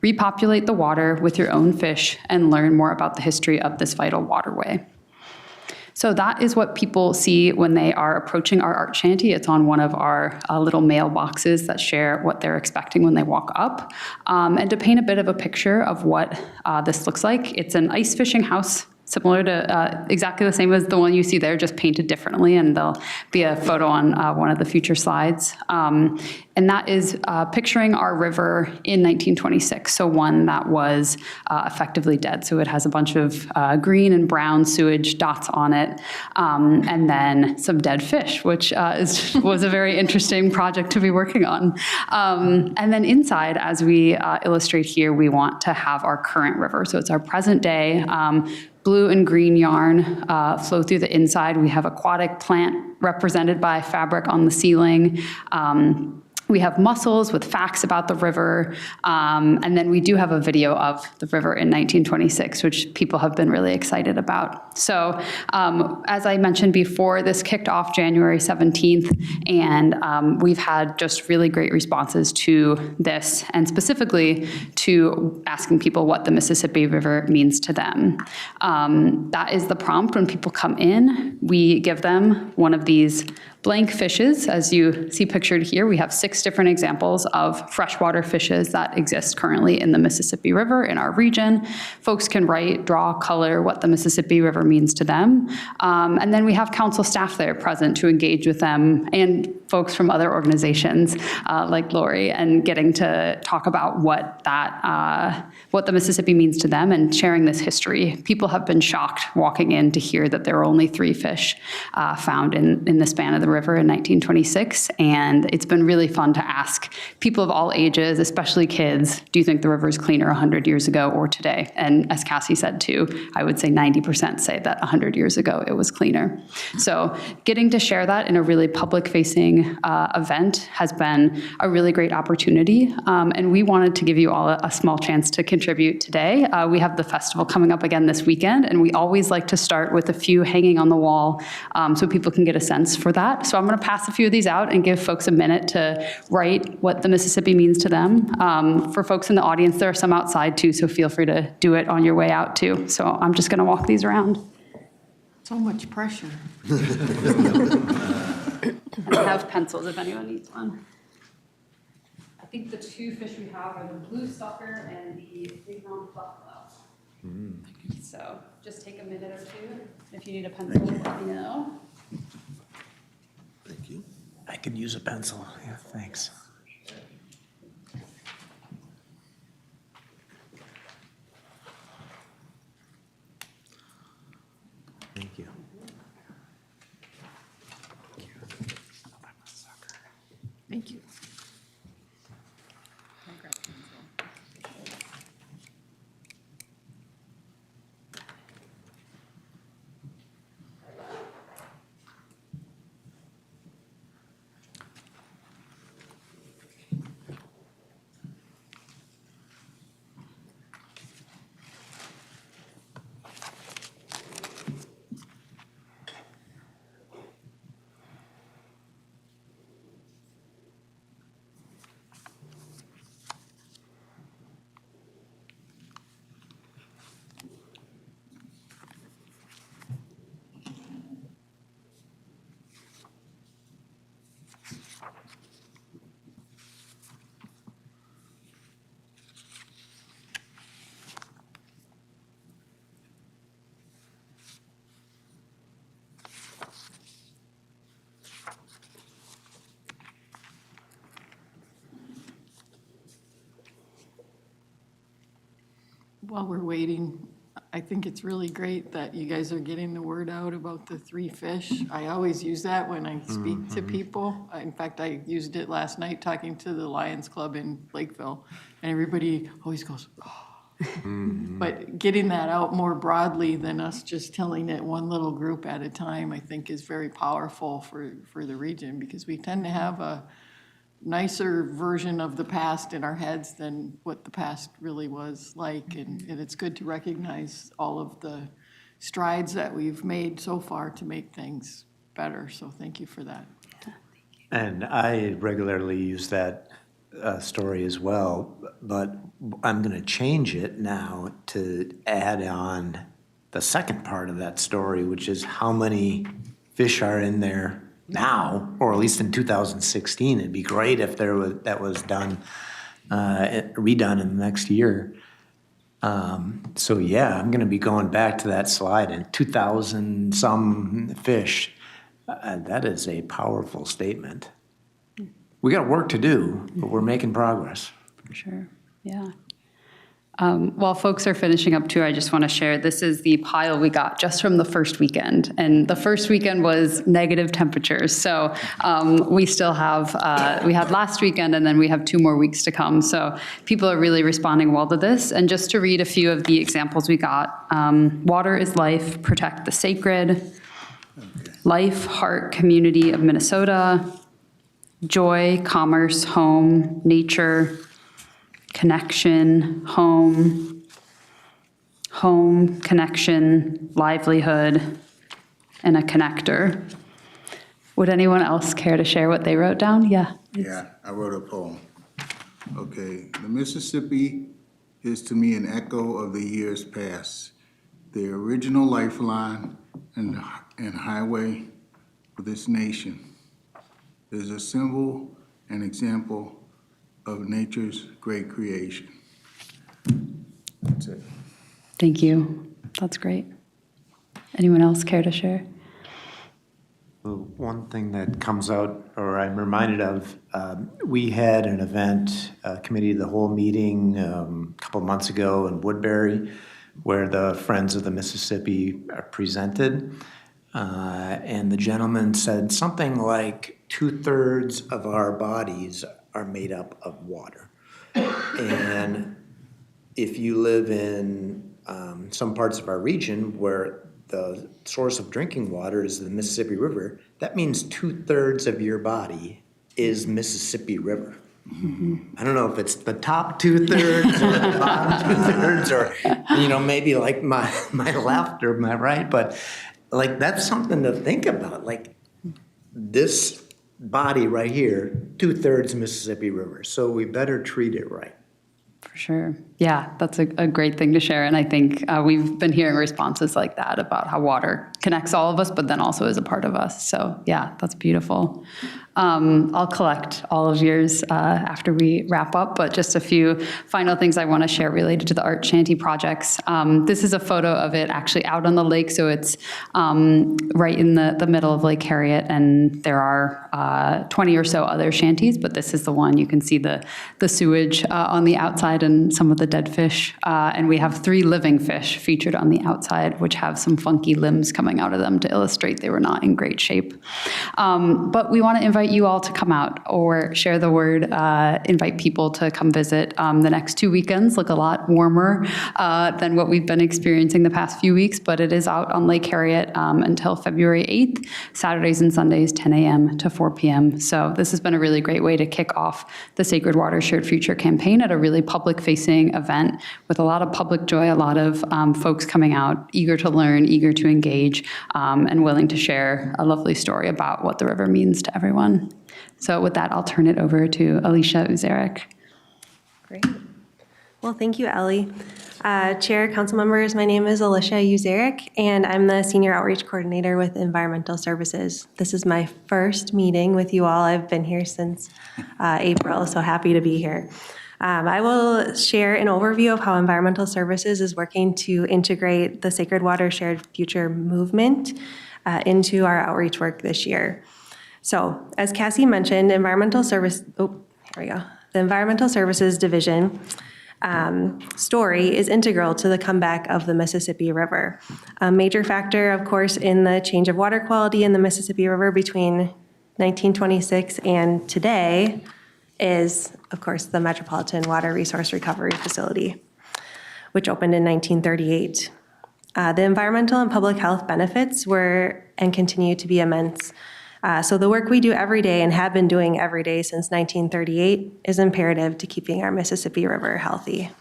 Repopulate the water with your own fish and learn more about the history of this vital waterway. So that is what people see when they are approaching our art shanty. It's on one of our little mailboxes that share what they're expecting when they walk up. And to paint a bit of a picture of what this looks like, it's an ice fishing house similar to exactly the same as the one you see there, just painted differently, and there'll be a photo on one of the future slides. And that is picturing our river in 1926, so one that was effectively dead. So it has a bunch of green and brown sewage dots on it, and then some dead fish, which was a very interesting project to be working on. And then inside, as we illustrate here, we want to have our current river. So it's our present day. Blue and green yarn flow through the inside. We have aquatic plant represented by fabric on the ceiling. We have mussels with facts about the river, and then we do have a video of the river in 1926, which people have been really excited about. So as I mentioned before, this kicked off January 17th, and we've had just really great responses to this, and specifically to asking people what the Mississippi River means to them. That is the prompt when people come in. We give them one of these blank fishes. As you see pictured here, we have 6 different examples of freshwater fishes that exist currently in the Mississippi River in our region. Folks can write, draw, color what the Mississippi River means to them. And then we have council staff there present to engage with them and folks from other organizations like Lori, and getting to talk about what the Mississippi means to them and sharing this history. People have been shocked walking in to hear that there are only 3 fish found in the span of the river in 1926, and it's been really fun to ask people of all ages, especially kids, do you think the river is cleaner 100 years ago or today? And as Cassie said too, I would say 90% say that 100 years ago it was cleaner. So getting to share that in a really public-facing event has been a really great opportunity, and we wanted to give you all a small chance to contribute today. We have the festival coming up again this weekend, and we always like to start with a few hanging on the wall so people can get a sense for that. So I'm going to pass a few of these out and give folks a minute to write what the Mississippi means to them. For folks in the audience, there are some outside too, so feel free to do it on your way out too. So I'm just going to walk these around. So much pressure. I have pencils if anyone needs one. I think the 2 fish we have are the blue sucker and the bighorn buffalo. So just take a minute or 2. If you need a pencil, let me know. Thank you. I could use a pencil. Yeah, thanks. Thank you. Thank you. While we're waiting, I think it's really great that you guys are getting the word out about the 3 fish. I always use that when I speak to people. In fact, I used it last night talking to the Lions Club in Lakeville, and everybody always goes, oh. But getting that out more broadly than us just telling it one little group at a time, I think is very powerful for the region, because we tend to have a nicer version of the past in our heads than what the past really was like. And it's good to recognize all of the strides that we've made so far to make things better. So thank you for that. And I regularly use that story as well, but I'm going to change it now to add on the second part of that story, which is how many fish are in there now, or at least in 2016. It'd be great if that was done, redone in the next year. So yeah, I'm going to be going back to that slide and 2,000 some fish. That is a powerful statement. We got work to do, but we're making progress. For sure, yeah. While folks are finishing up too, I just want to share, this is the pile we got just from the first weekend. And the first weekend was negative temperatures. So we still have, we had last weekend and then we have 2 more weeks to come. So people are really responding well to this. And just to read a few of the examples we got, water is life, protect the sacred, life, heart, community of Minnesota, joy, commerce, home, nature, connection, home, connection, livelihood, and a connector. Would anyone else care to share what they wrote down? Yeah. Yeah, I wrote a poem. Okay, the Mississippi is to me an echo of the years past, the original lifeline and highway for this nation. It is a symbol and example of nature's great creation. That's it. Thank you. That's great. Anyone else care to share? Well, one thing that comes out, or I'm reminded of, we had an event, committee of the whole meeting a couple months ago in Woodbury, where the Friends of the Mississippi are presented. And the gentleman said something like 2/3 of our bodies are made up of water. And if you live in some parts of our region where the source of drinking water is the Mississippi River, that means 2/3 of your body is Mississippi River. Mm-hmm. I don't know if it's the top 2/3 or the bottom 2/3 or, maybe like my left or my right, but like that's something to think about. Like this body right here, 2/3 Mississippi River. So we better treat it right. For sure. Yeah, that's a great thing to share. And I think we've been hearing responses like that about how water connects all of us, but then also is a part of us. So yeah, that's beautiful. I'll collect all of yours after we wrap up, but just a few final things I want to share related to the art shanty projects. This is a photo of it actually out on the lake, so it's right in the middle of Lake Harriet, and there are 20 or so other shanties, but this is the one. You can see the sewage on the outside and some of the dead fish, and we have 3 living fish featured on the outside, which have some funky limbs coming out of them to illustrate they were not in great shape. But we want to invite you all to come out or share the word, invite people to come visit. The next 2 weekends look a lot warmer than what we've been experiencing the past few weeks, but it is out on Lake Harriet until February 8th, Saturdays and Sundays, 10 a.m. to 4 p.m. So this has been a really great way to kick off the Sacred Water Shared Future campaign at a really public-facing event with a lot of public joy, a lot of folks coming out, eager to learn, eager to engage, and willing to share a lovely story about what the river means to everyone. So with that, I'll turn it over to Alicia Uzarek. Great. Well, thank you, Ellie. Chair, council members, my name is Alicia Uzarek, and I'm the Senior Outreach Coordinator with Environmental Services. This is my first meeting with you all. I've been here since April, so happy to be here. I will share an overview of how Environmental Services is working to integrate the Sacred Water Shared Future movement into our outreach work this year. So, as Cassie mentioned, the Environmental Services Division story is integral to the comeback of the Mississippi River. A major factor, of course, in the change of water quality in the Mississippi River between 1926 and today is, of course, the Metropolitan Water Resource Recovery Facility, which opened in 1938. The environmental and public health benefits were and continue to be immense. So the work we do every day and have been doing every day since 1938 is imperative to keeping our Mississippi River healthy.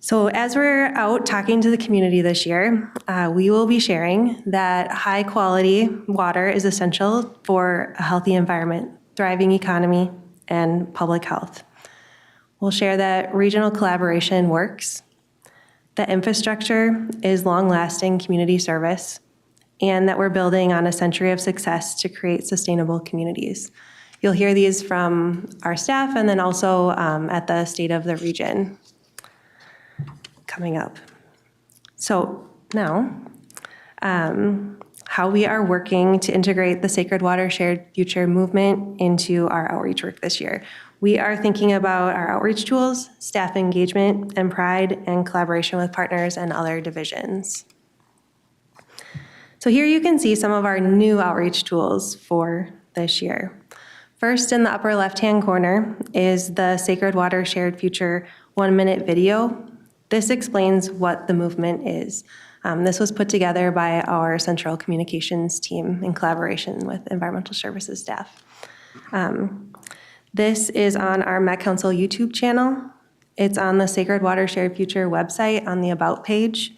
So as we're out talking to the community this year, we will be sharing that high quality water is essential for a healthy environment, thriving economy, and public health. We'll share that regional collaboration works, that infrastructure is long-lasting community service, and that we're building on a century of success to create sustainable communities. You'll hear these from our staff and then also at the State of the Region coming up. So now, how we are working to integrate the Sacred Water Shared Future movement into our outreach work this year. We are thinking about our outreach tools, staff engagement and pride, and collaboration with partners and other divisions. So here you can see some of our new outreach tools for this year. First, in the upper left-hand corner is the Sacred Water Shared Future 1-minute video. This explains what the movement is. This was put together by our central communications team in collaboration with environmental services staff. This is on our Met Council YouTube channel. It's on the Sacred Water Shared Future website on the About page.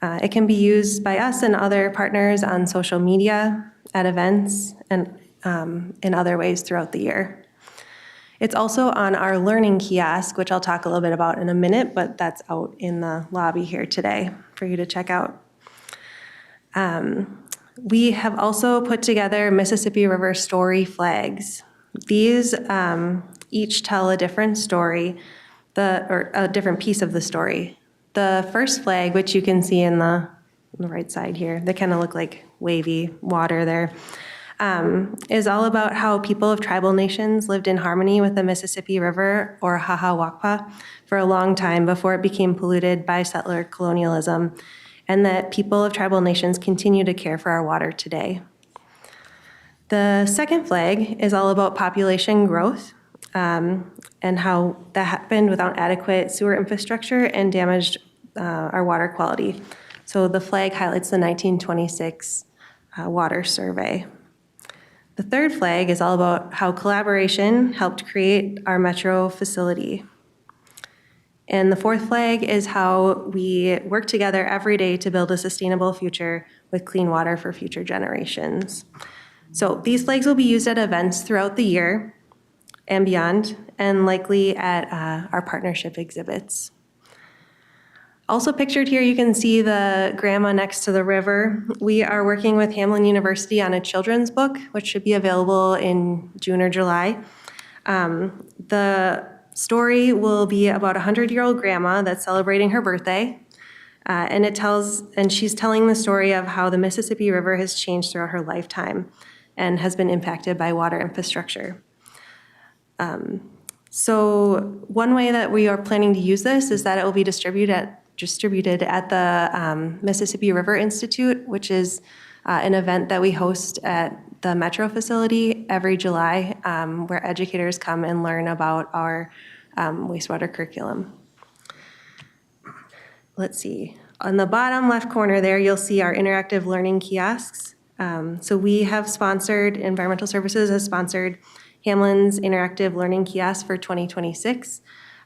It can be used by us and other partners on social media, at events, and in other ways throughout the year. It's also on our learning kiosk, which I'll talk a little bit about in a minute, but that's out in the lobby here today for you to check out. We have also put together Mississippi River story flags. These each tell a different story, or a different piece of the story. The first flag, which you can see on the right side here, they kind of look like wavy water there, is all about how people of tribal nations lived in harmony with the Mississippi River, or Haha-Wakpa, for a long time before it became polluted by settler colonialism, and that people of tribal nations continue to care for our water today. The second flag is all about population growth and how that happened without adequate sewer infrastructure and damaged our water quality. So the flag highlights the 1926 water survey. The third flag is all about how collaboration helped create our metro facility. And the fourth flag is how we work together every day to build a sustainable future with clean water for future generations. So these flags will be used at events throughout the year and beyond, and likely at our partnership exhibits. Also pictured here, you can see the grandma next to the river. We are working with Hamline University on a children's book, which should be available in June or July. The story will be about a 100-year-old grandma that's celebrating her birthday. And she's telling the story of how the Mississippi River has changed throughout her lifetime and has been impacted by water infrastructure. So one way that we are planning to use this is that it will be distributed at the Mississippi River Institute, which is an event that we host at the Metro facility every July, where educators come and learn about our wastewater curriculum. Let's see. On the bottom left corner there, you'll see our interactive learning kiosks. So we have sponsored, Environmental Services has sponsored Hamlin's interactive learning kiosk for 2026.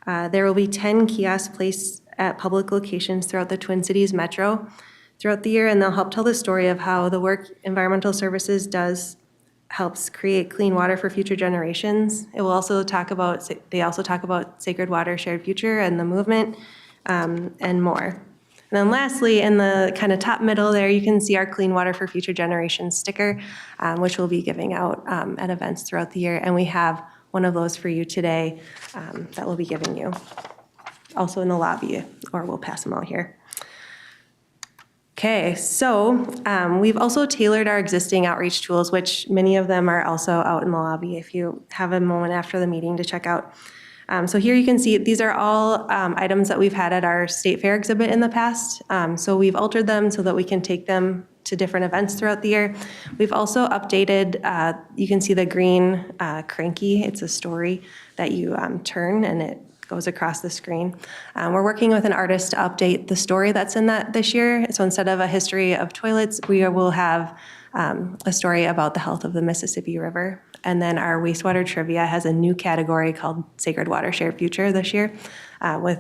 There will be 10 kiosks placed at public locations throughout the Twin Cities Metro throughout the year, and they'll help tell the story of how the work Environmental Services does helps create clean water for future generations. It will also talk about, they also talk about Sacred Water Shared Future and the movement, and more. And then lastly, in the kind of top middle there, you can see our Clean Water for Future Generations sticker, which we'll be giving out at events throughout the year. And we have one of those for you today that we'll be giving you. Also in the lobby, or we'll pass them out here. Okay, so we've also tailored our existing outreach tools, which many of them are also out in the lobby if you have a moment after the meeting to check out. So here you can see these are all items that we've had at our State Fair exhibit in the past. So we've altered them so that we can take them to different events throughout the year. We've also updated, you can see the green cranky. It's a story that you turn and it goes across the screen. We're working with an artist to update the story that's in that this year. So instead of a history of toilets, we will have a story about the health of the Mississippi River. And then our wastewater trivia has a new category called Sacred Water Shared Future this year with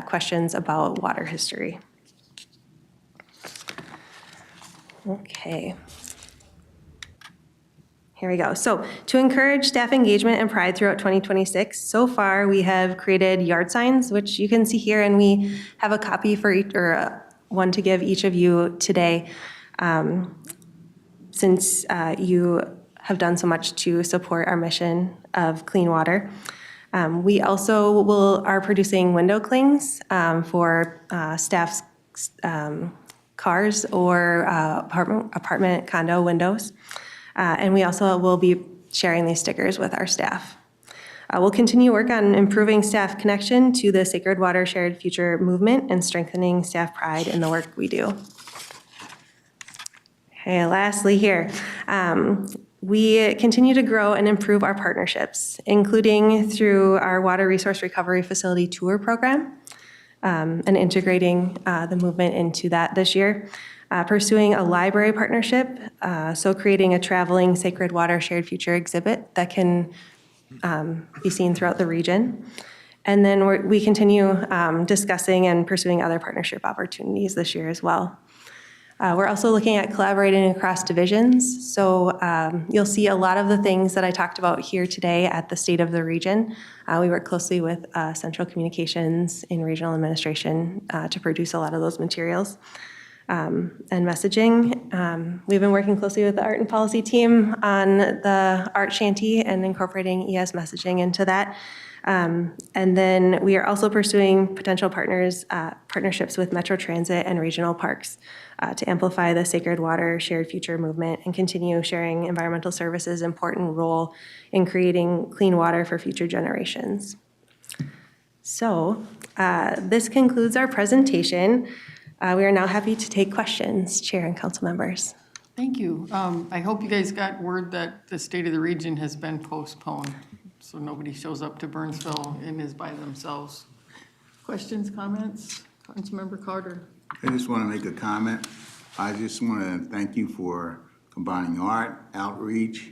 questions about water history. Okay. Here we go. So to encourage staff engagement and pride throughout 2026, so far we have created yard signs, which you can see here, and we have a copy for each, or one to give each of you today, since you have done so much to support our mission of clean water. We also are producing window clings for staff's cars or apartment condo windows. And we also will be sharing these stickers with our staff. We'll continue work on improving staff connection to the Sacred Water Shared Future movement and strengthening staff pride in the work we do. Okay, lastly here, we continue to grow and improve our partnerships, including through our Water Resource Recovery Facility Tour program, and integrating the movement into that this year. Pursuing a library partnership, so creating a traveling Sacred Water Shared Future exhibit that can be seen throughout the region. And then we continue discussing and pursuing other partnership opportunities this year as well. We're also looking at collaborating across divisions. So you'll see a lot of the things that I talked about here today at the State of the Region. We work closely with Central Communications in regional administration to produce a lot of those materials. And messaging. We've been working closely with the art and policy team on the art shanty and incorporating ES messaging into that. And then we are also pursuing potential partnerships with Metro Transit and regional parks to amplify the Sacred Water Shared Future movement and continue sharing environmental services' important role in creating clean water for future generations. So this concludes our presentation. We are now happy to take questions, Chair and council members. Thank you. I hope you guys got word that the State of the Region has been postponed, so nobody shows up to Burnsville and is by themselves. Questions, comments? Councilmember Carter. I just want to make a comment. I just want to thank you for combining art, outreach,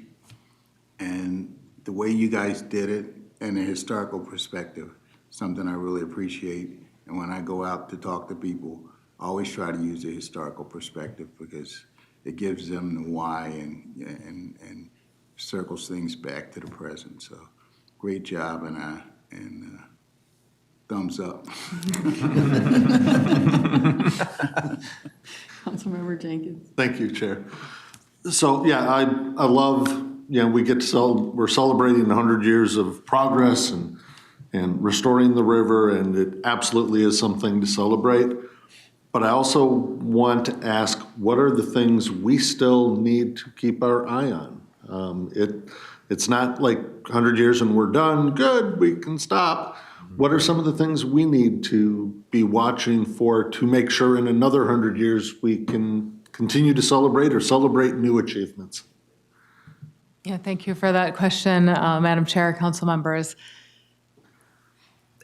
and the way you guys did it, and the historical perspective, something I really appreciate. And when I go out to talk to people, I always try to use the historical perspective because it gives them the why and circles things back to the present. So great job, and thumbs up. Councilmember Jenkins. Thank you, Chair. So, yeah, I love, we get to we're celebrating 100 years of progress and restoring the river, and it absolutely is something to celebrate. But I also want to ask, what are the things we still need to keep our eye on? It's not like 100 years and we're done, good, we can stop. What are some of the things we need to be watching for to make sure in another 100 years we can continue to celebrate or celebrate new achievements? Yeah, thank you for that question, Madam Chair, council members.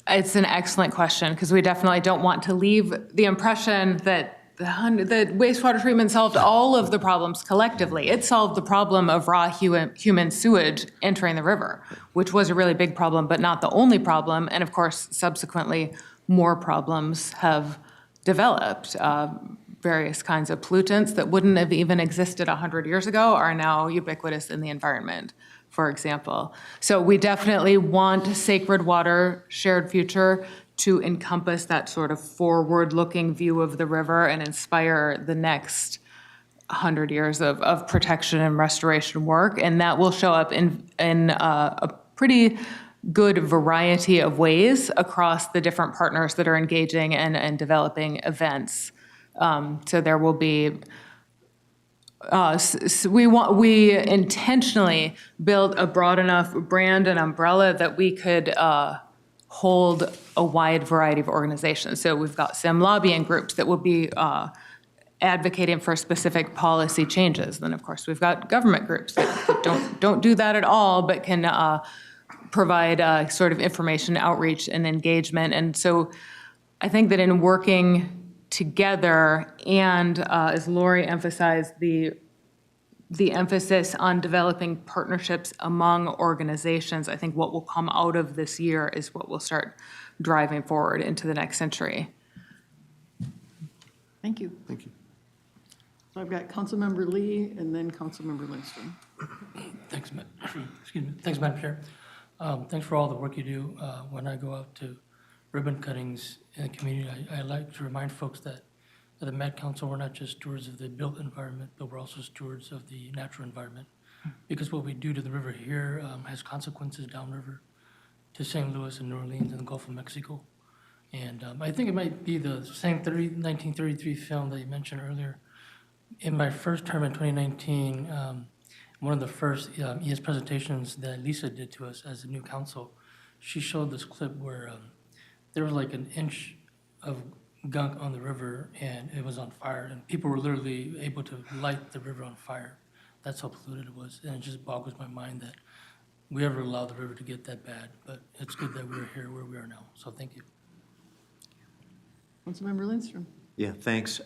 It's an excellent question because we definitely don't want to leave the impression that the wastewater treatment solved all of the problems collectively. It solved the problem of raw human sewage entering the river, which was a really big problem, but not the only problem. And of course, subsequently, more problems have developed. Various kinds of pollutants that wouldn't have even existed 100 years ago are now ubiquitous in the environment, for example. So we definitely want Sacred Water Shared Future to encompass that sort of forward-looking view of the river and inspire the next 100 years of protection and restoration work. And that will show up in a pretty good variety of ways across the different partners that are engaging and developing events. So there will be we intentionally build a broad enough brand and umbrella that we could hold a wide variety of organizations. So we've got some lobbying groups that will be advocating for specific policy changes. Then of course we've got government groups that don't do that at all, but can provide sort of information outreach and engagement. And so I think that in working together, and as Lori emphasized, the emphasis on developing partnerships among organizations, I think what will come out of this year is what will start driving forward into the next century. Thank you. Thank you. So I've got Councilmember Lee and then Councilmember Lindstrom. Thanks, excuse me. Thanks, Madam Chair. Thanks for all the work you do. When I go out to ribbon cuttings in the community, I like to remind folks that at the Met Council, we're not just stewards of the built environment, but we're also stewards of the natural environment. Because what we do to the river here has consequences downriver. to St. Louis and New Orleans and the Gulf of Mexico. And I think it might be the same 1933 film that you mentioned earlier. In my first term in 2019, one of the first ES presentations that Lisa did to us as a new council, she showed this clip where there was like an inch of gunk on the river and it was on fire, and people were literally able to light the river on fire. That's how polluted it was, and it just boggles my mind that we ever allowed the river to get that bad, but it's good that we're here where we are now, so thank you. Councilmember Lindstrom. Yeah, thanks.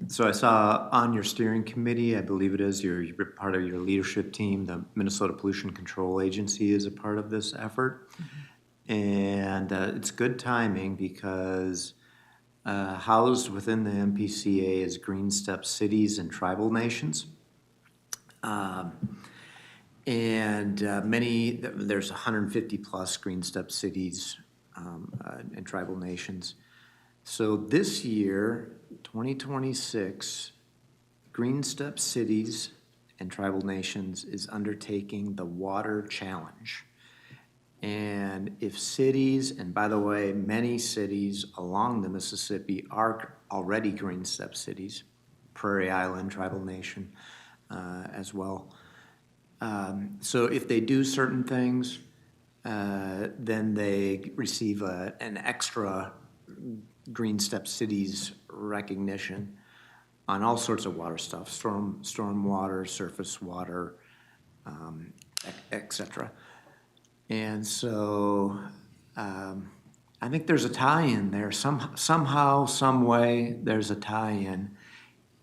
So I saw on your steering committee, I believe it is, you're part of your leadership team, the Minnesota Pollution Control Agency is a part of this effort. And it's good timing because housed within the MPCA is Green Step cities and tribal nations. There's 150 plus Green Step cities and tribal nations. So this year, 2026, Green Step Cities and Tribal Nations is undertaking the Water Challenge. And if cities, and by the way, many cities along the Mississippi are already Green Step cities, Prairie Island Tribal Nation as well. So if they do certain things, then they receive an extra Green Step Cities recognition on all sorts of water stuff, storm water, surface water, et cetera. And so I think there's a tie-in there. Somehow, some way, there's a tie-in.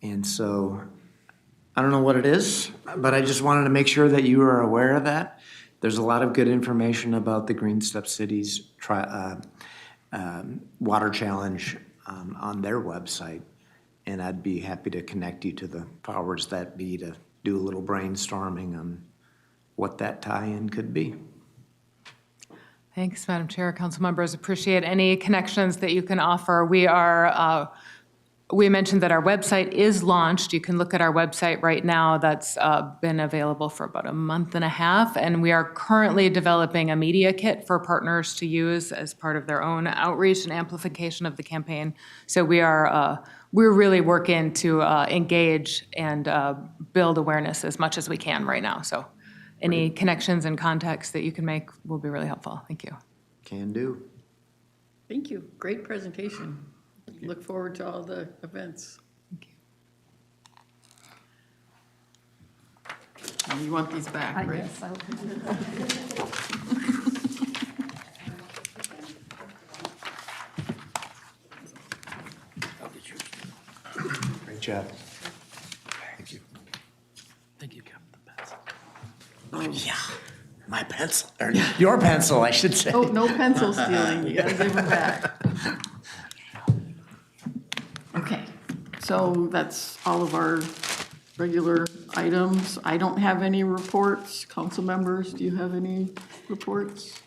And so I don't know what it is, but I just wanted to make sure that you are aware of that. There's a lot of good information about the Green Step Cities Water Challenge on their website, and I'd be happy to connect you to the powers that be to do a little brainstorming on what that tie-in could be. Thanks, Madam Chair. Council members, appreciate any connections that you can offer. We mentioned that our website is launched. You can look at our website right now. That's been available for about a month and a half, and we are currently developing a media kit for partners to use as part of their own outreach and amplification of the campaign. So we're really working to engage and build awareness as much as we can right now. So any connections and contacts that you can make will be really helpful. Thank you. Can do. Thank you. Great presentation. Look forward to all the events. Thank you. And you want these back, right? Yes, I will. Great job. Thank you. Oh, yeah, my pencil, or your pencil, I should say. Oh, no pencil stealing. You gotta give them back. Okay, so that's all of our regular items. I don't have any reports. Council members, do you have any reports?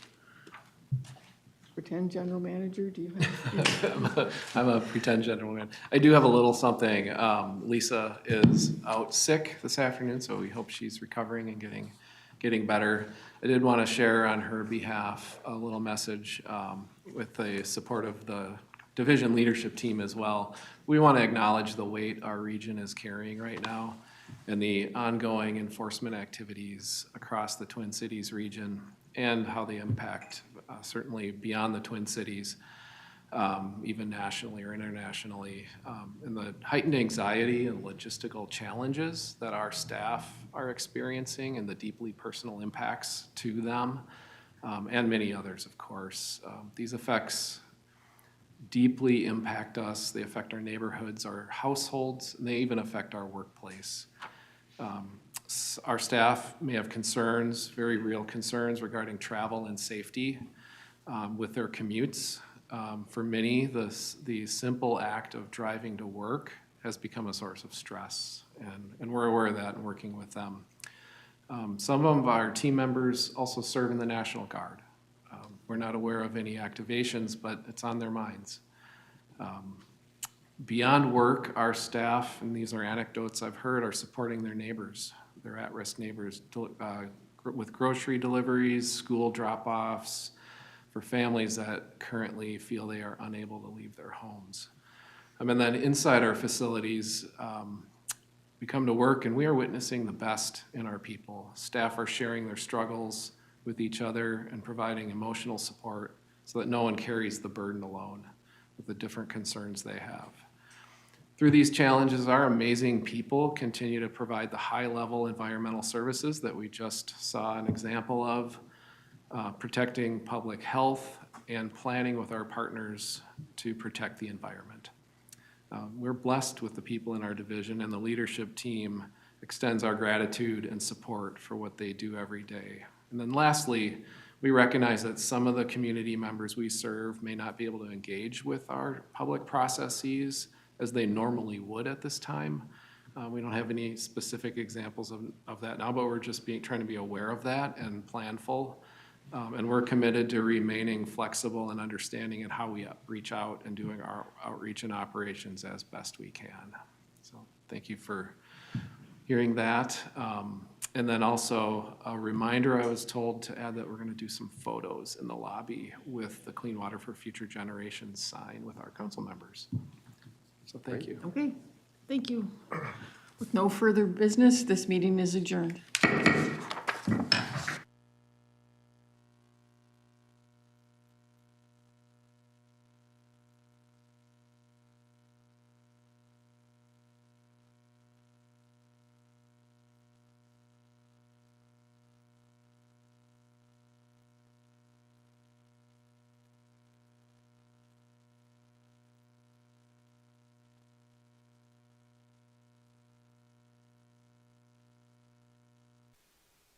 Pretend general manager, do you have? I'm a pretend general man. I do have a little something. Lisa is out sick this afternoon, so we hope she's recovering and getting better. I did want to share on her behalf a little message with the support of the division leadership team as well. We want to acknowledge the weight our region is carrying right now and the ongoing enforcement activities across the Twin Cities region and how they impact certainly beyond the Twin Cities, even nationally or internationally, and the heightened anxiety and logistical challenges that our staff are experiencing and the deeply personal impacts to them, and many others, of course. These effects deeply impact us. They affect our neighborhoods, our households, and they even affect our workplace. Our staff may have concerns, very real concerns regarding travel and safety with their commutes. For many, the simple act of driving to work has become a source of stress, and we're aware of that and working with them. Some of our team members also serve in the National Guard. We're not aware of any activations, but it's on their minds. Beyond work, our staff, and these are anecdotes I've heard, are supporting their neighbors, their at-risk neighbors, with grocery deliveries, school drop-offs, for families that currently feel they are unable to leave their homes. And then inside our facilities, we come to work and we are witnessing the best in our people. Staff are sharing their struggles with each other and providing emotional support so that no one carries the burden alone with the different concerns they have. Through these challenges, our amazing people continue to provide the high-level environmental services that we just saw an example of, protecting public health and planning with our partners to protect the environment. We're blessed with the people in our division, and the leadership team extends our gratitude and support for what they do every day. And then lastly, we recognize that some of the community members we serve may not be able to engage with our public processes as they normally would at this time. We don't have any specific examples of that now, but we're just trying to be aware of that and planful. And we're committed to remaining flexible and understanding in how we reach out and doing our outreach and operations as best we can. So thank you for hearing that. And then also a reminder, I was told to add that we're going to do some photos in the lobby with the Clean Water for Future Generations sign with our council members. So thank you. Okay, thank you. With no further business, this meeting is adjourned.